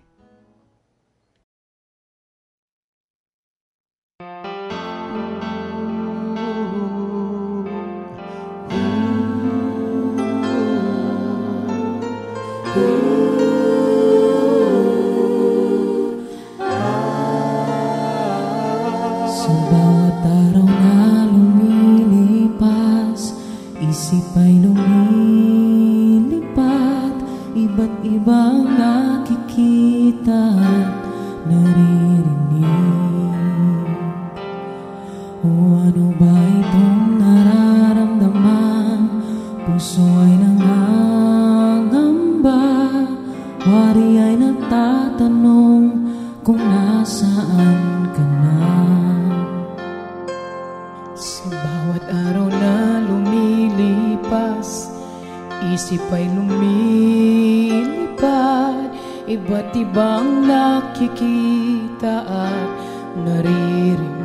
Sa bawat araw na lumilipas, isip ay lumilipat, iba't ibang nakikita at naririnig. O ano ba itong nararamdaman? Puso ay nangangamba, wari ay nagtatanong kung nasaan ka na. Sa bawat araw na lumilipas, isip ay lumilipad, iba't ibang nakikita at naririnig.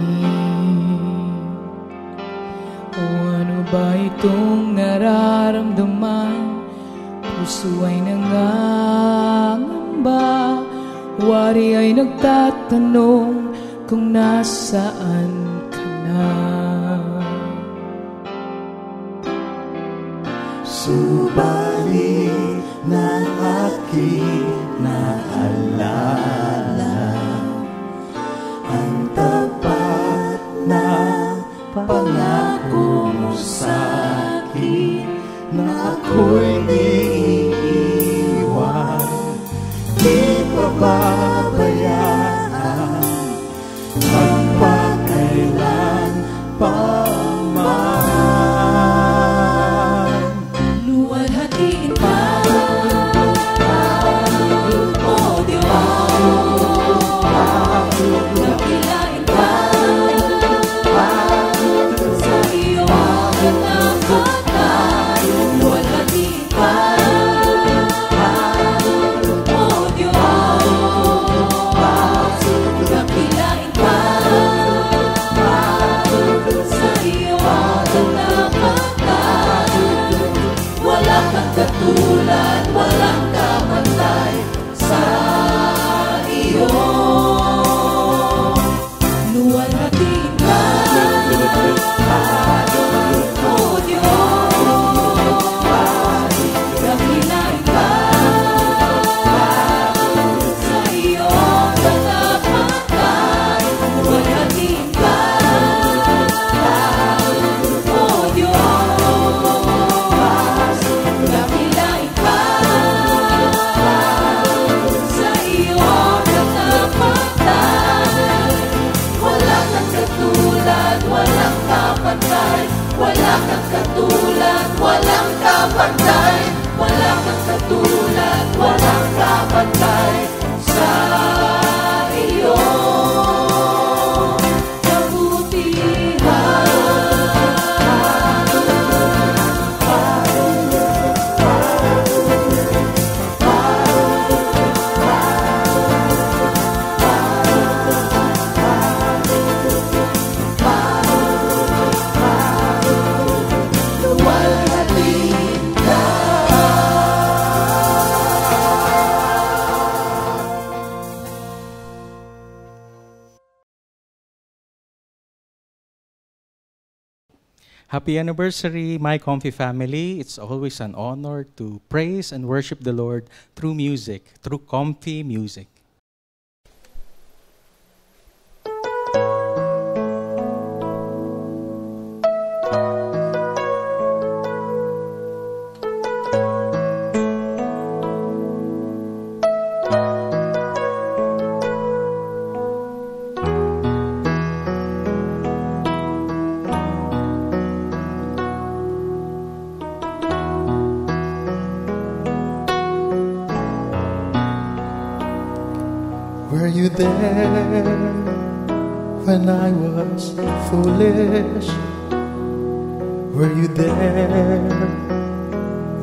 O ano ba itong nararamdaman? Puso ay nangangamba, wari ay nagtatanong kung nasaan ka na. Subalit na aking naalala ang tapat na pangako mo sa'kin na ako'y iiwan, di pababayaan magpakailan pa man. Luwalhatiin ka, o Diyos, dakilain ka sa iyong katapatan. Luwalhatiin ka, o Diyos, dakilain ka sa iyong katapatan. Wala kang katulad, walang kapantay sa iyo. Luwalhatiin ka, o Diyos, dakilain ka sa iyong katapatan. Luwalhatiin ka, o Diyos, dakilain ka sa iyong katapatan. Wala kang katulad, walang kapantay. Wala kang katulad, walang kapantay. Wala kang katulad, walang kapantay sa iyong kabutihan. Luwalhatiin Happy anniversary, my Comfy family. It's always an honor to praise and worship the Lord through music, through Comfy music. Were you there when I was foolish? Were you there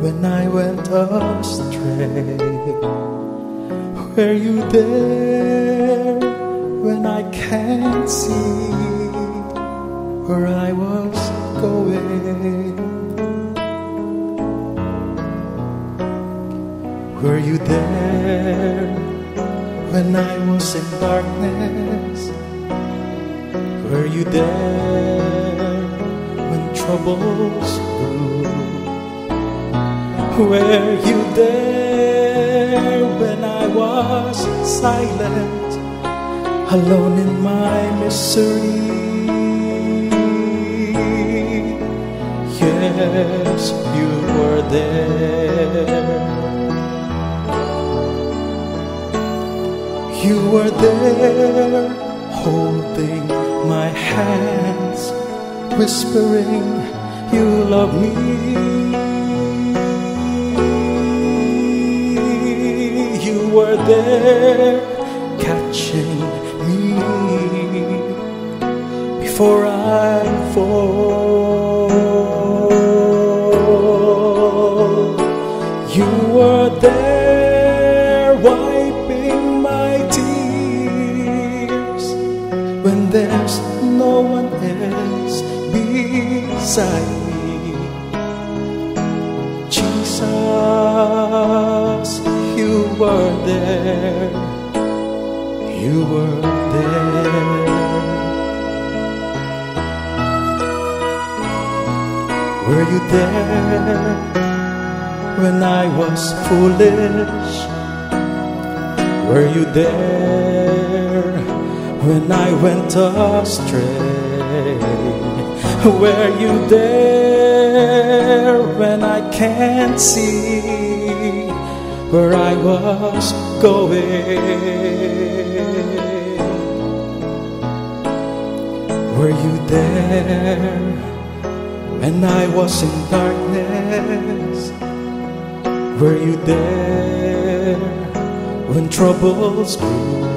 when I went astray? Were you there when I can't see where I was going? Were you there when I was in darkness? Were you there when troubles grew? Were you there when I was silent, alone in my misery? Yes, you were there. You were there, holding my hands, whispering, you love me. You were there, catching me before I fall. You were there, wiping my tears when there's no one else beside me. Jesus, you were there. You were there. Were you there when I was foolish? Were you there when I went astray? Were you there when I can't see where I was going? Were you there when I was in darkness? Were you there when troubles grew?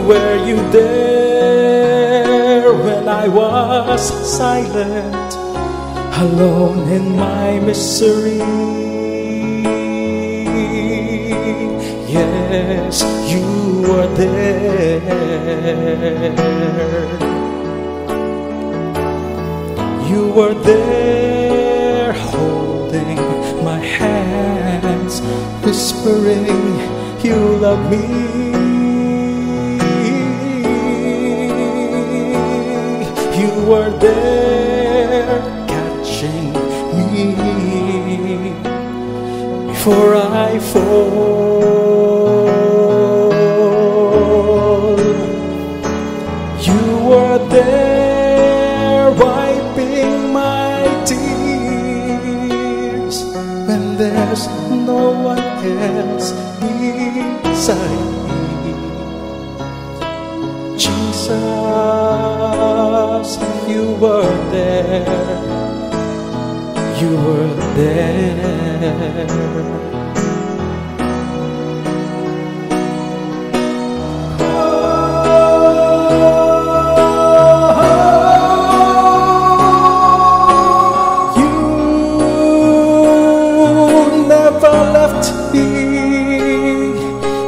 Were you there when I was silent, alone in my misery? Yes, you were there. You were there, holding my hands, whispering, you love me. You were there, catching me before I fall. You were there, wiping my tears when there's no one else beside me. Jesus, you were there. You were there.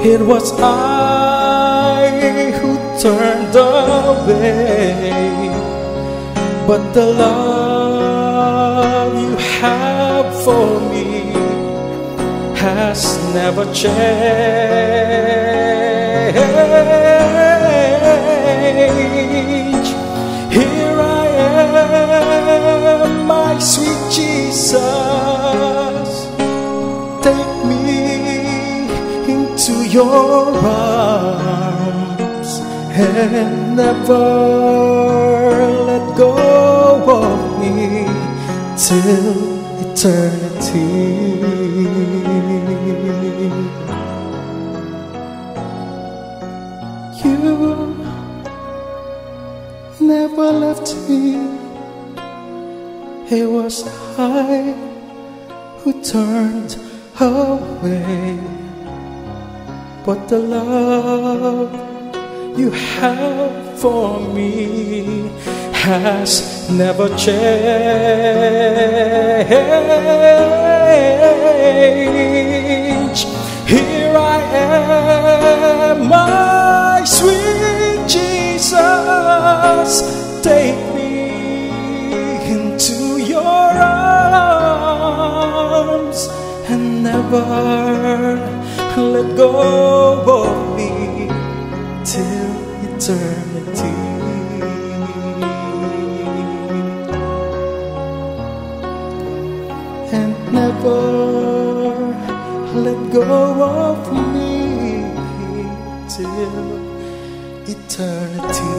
It was I who turned away, but the love you have for me has never changed. Here I your arms and never let go of me till eternity. You never left me. It was I who turned away, but the love you have for me has never changed. Here I am, my sweet Jesus, take me into your arms and never let go of me till eternity. And never let go of me till eternity.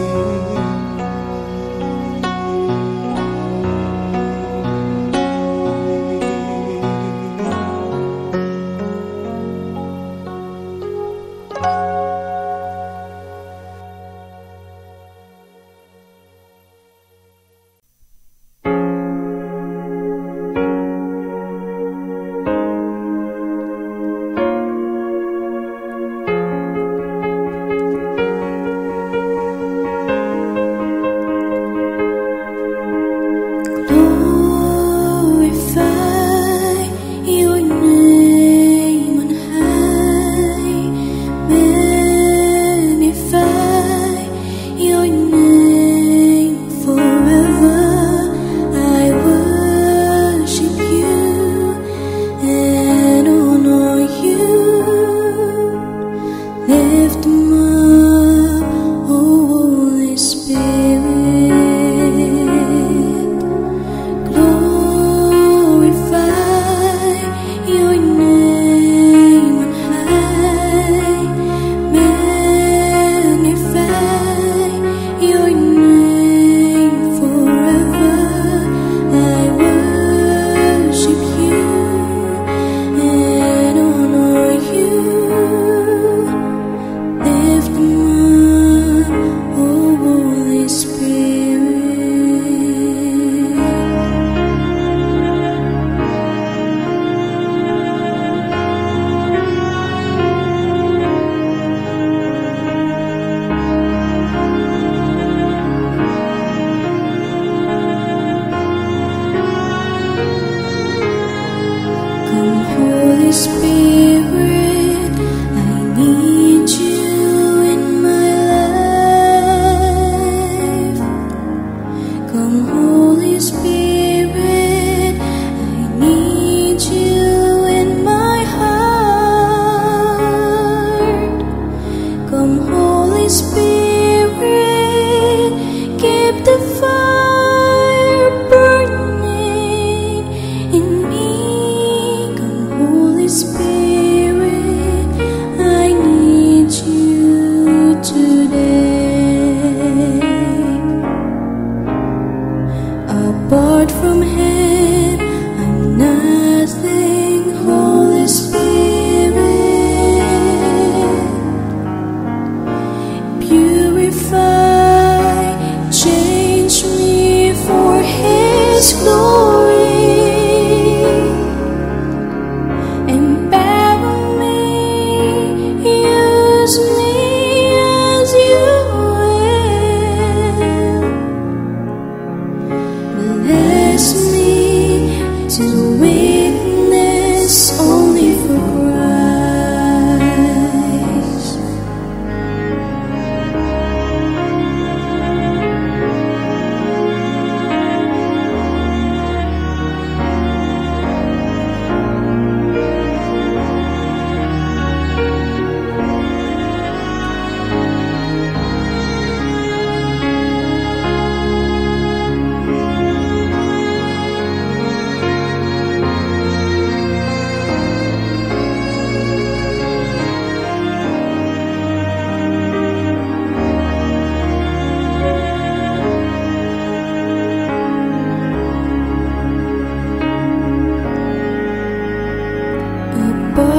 Spirit.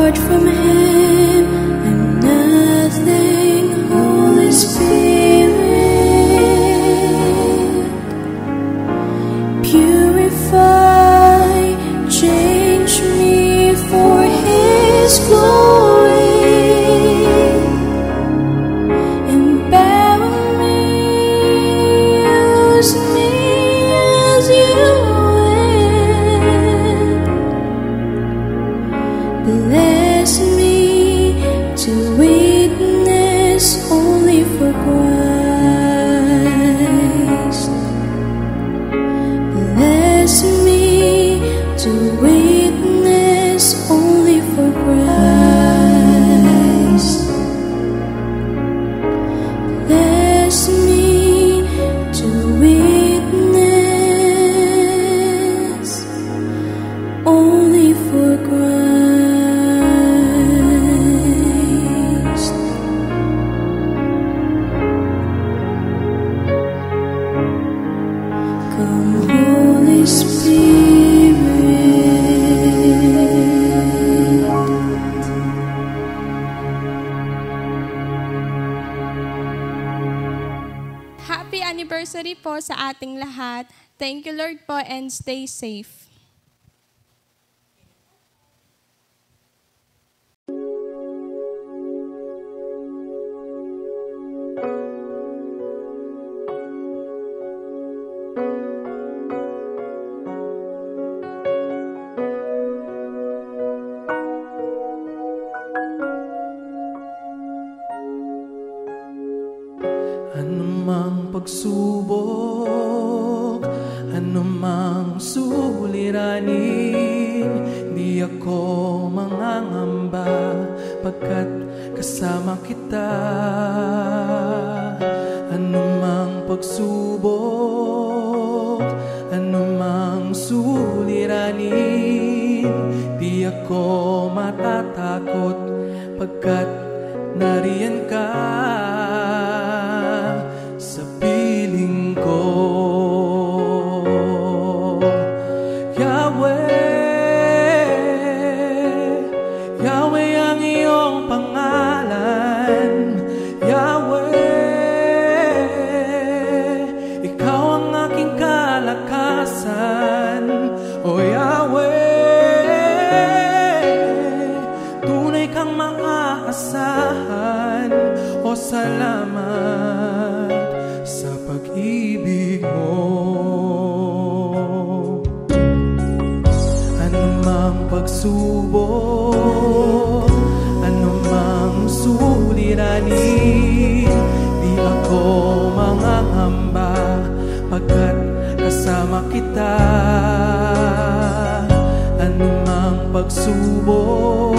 apart from Him, I'm nothing. Holy Spirit, purify, change me for His glory. Empower me, use me as You will. Bless me to witness only for Christ. Bless me to witness only for Christ. Bless me to witness only for Christ. Come, Holy Spirit. Happy anniversary po sa ating lahat. Thank you, Lord po, and stay safe. Anumang pagsubok, anumang suliranin, di ako mangangamba pagkat kasama kita. Anumang pagsubok, anumang suliranin, di ako matatakot pagkat nariyan ka sa piling ko. Yahweh, Yahweh ang iyong pangalan. Yahweh, ikaw ang aking kalakasan. O Yahweh, tunay kang maaasahan. O salamat sa pag-ibig mo. Anumang pagsubok, anumang suliranin, di ako mangangamba pagkat kasama kita. Anumang pagsubok,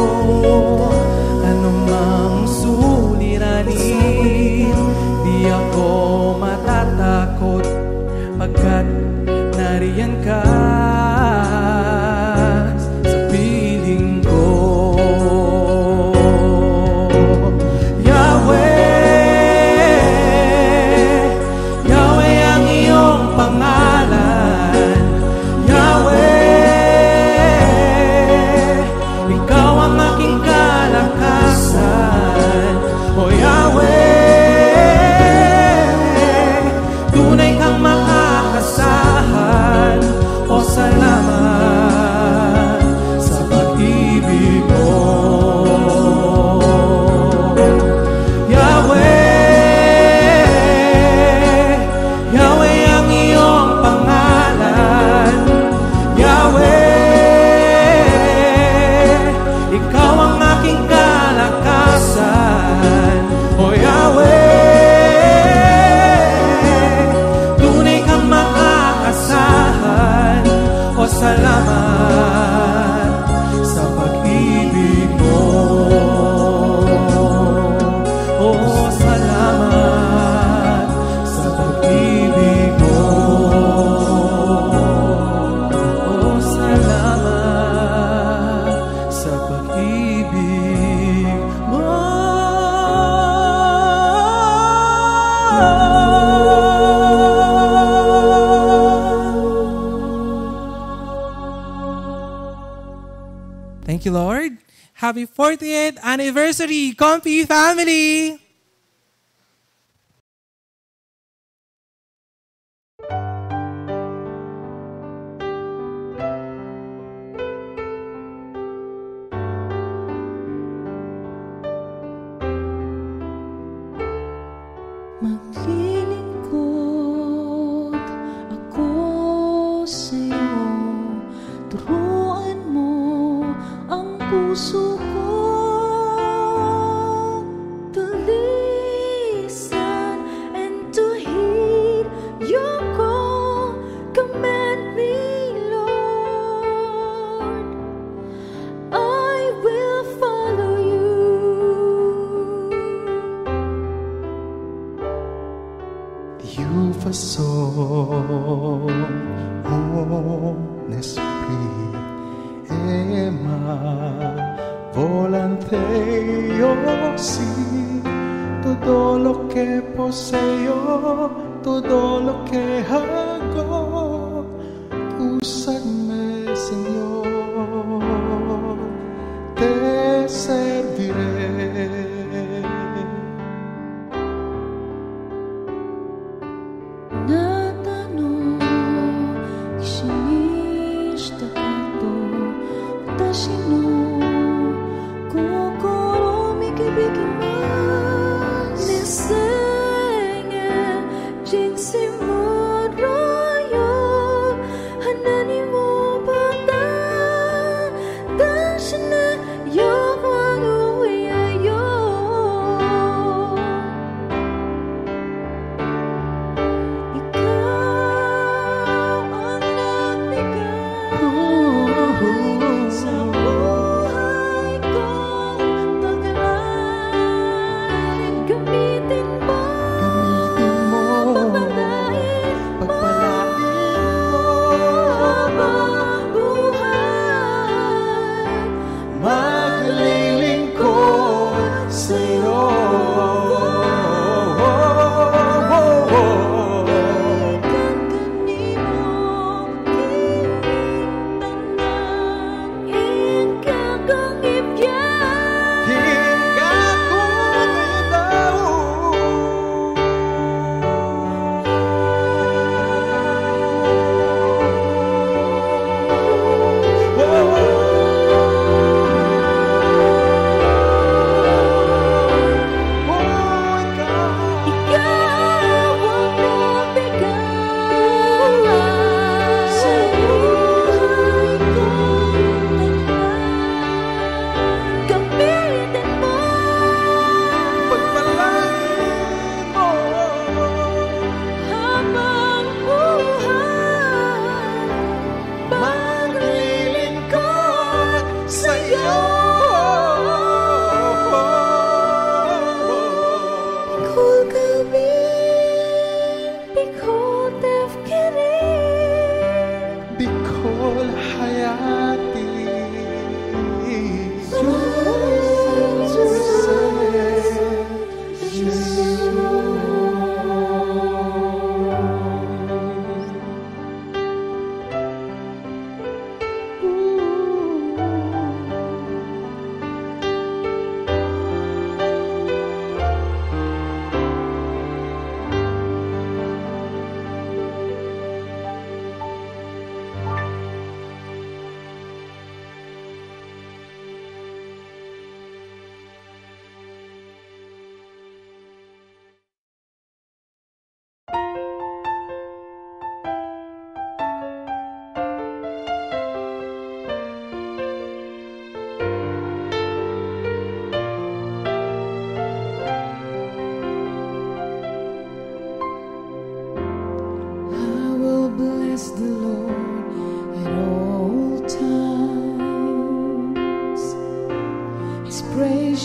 anumang suliranin, di ako matatakot pagkat nariyan ka sa piling ko. Yahweh, Yahweh ang iyong pangalan. Yahweh, ikaw ang aking kalakasan. O Yahweh, tunay kang maaasahan. O salamat sa pag-ibig mo. Yahweh, Yahweh ang iyong pangalan. Yahweh, ikaw ang aking kalakasan. O Yahweh, tunay kang maaasahan. O salamat sa pag-ibig mo. O salamat sa pag-ibig mo. O salamat sa pag-ibig mo. Thank you, Lord. Happy 40th anniversary, Comfy family! Maglilingkod ako sa'yo, turuan mo ang puso ko, to listen and to heed your call. Command me, Lord, I will follow you. You façon mon esprit et ma volonté, sí, todo lo que poseo, todo lo que hago, úsame, Señor, te serviré.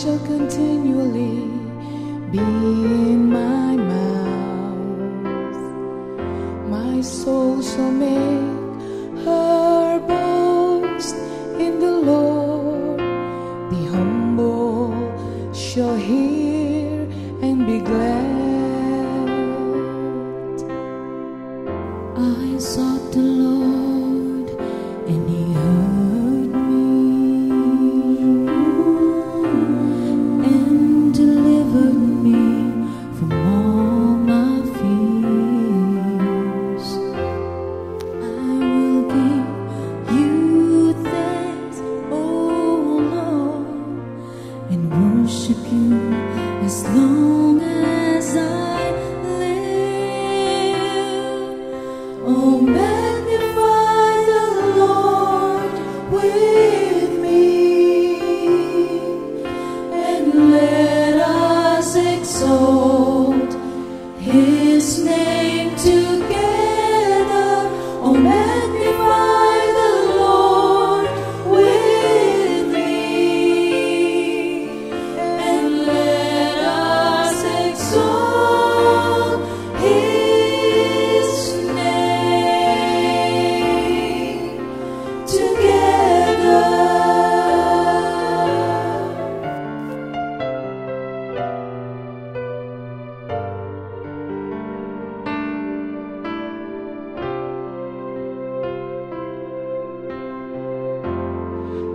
Shall continually be in my mouth. My soul shall make her boast in the Lord. The humble shall hear and be glad. I sought the Lord and He heard me.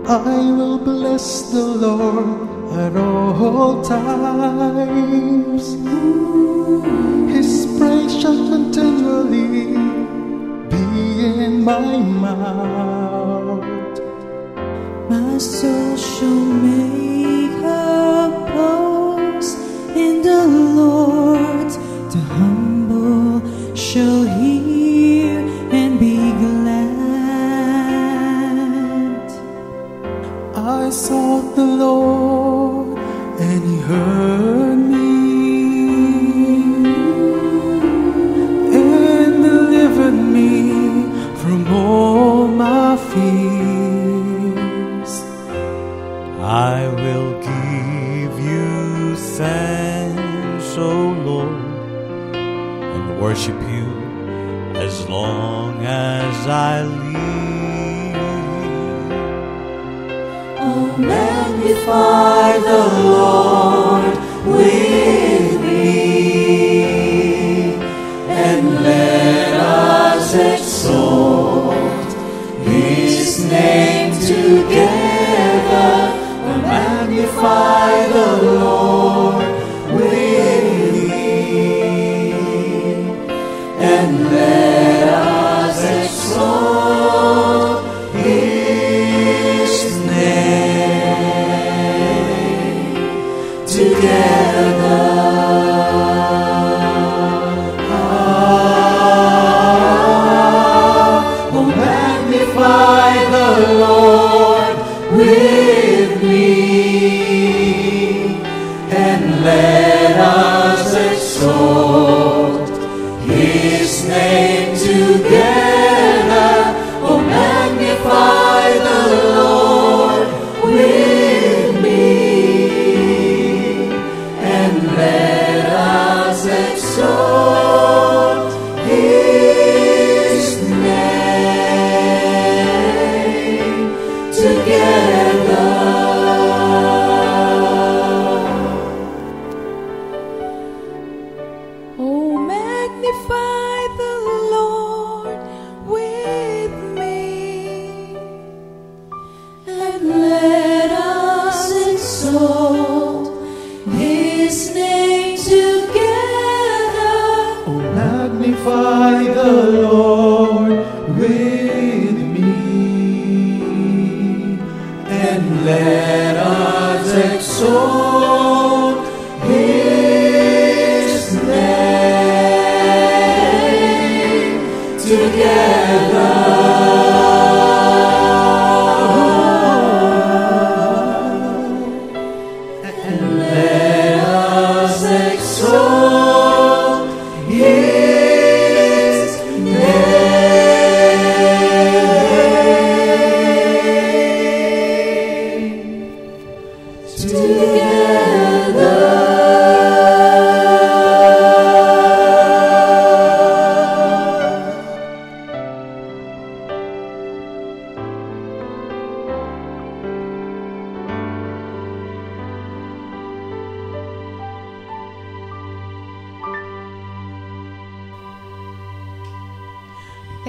I will bless the Lord at all times. His praise shall continually be in my mouth. My soul shall make her boast in the Lord. The humble shall hear and be glad. I sought the Lord and He heard me and delivered me from all my fears. I will give you thanks, O Lord, and worship you as long as I live. Oh, magnify the Lord with me, and let us exalt His name together. Oh, magnify the Lord with me, and let us exalt His name together. Oh, magnify the Lord with me, and let us exalt His name together. Oh, magnify the Lord with me, and let us exalt His name together. Oh, magnify the Lord with me, and let us exalt His name together. Oh, magnify the Lord with me, and let us exalt His name together. And let us exalt His name together.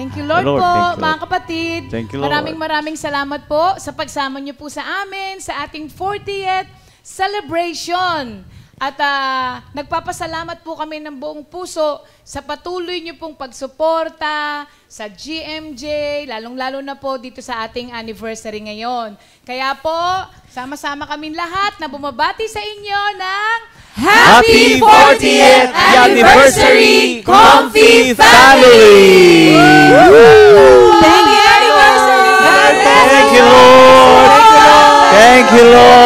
Thank you, Lord, Lord, po, thank you, mga Lord. kapatid. Thank you, Lord. Maraming salamat po sa pagsama niyo po sa amin sa ating 40th celebration. At nagpapasalamat po kami ng buong puso sa patuloy niyo pong pagsuporta sa GMJ, lalong-lalo na po dito sa ating anniversary ngayon. Kaya po, sama-sama kaming lahat na bumabati sa inyo ng Happy 40th Anniversary, Comfy Family! Happy anniversary! Thank you, Lord. Thank you, Lord.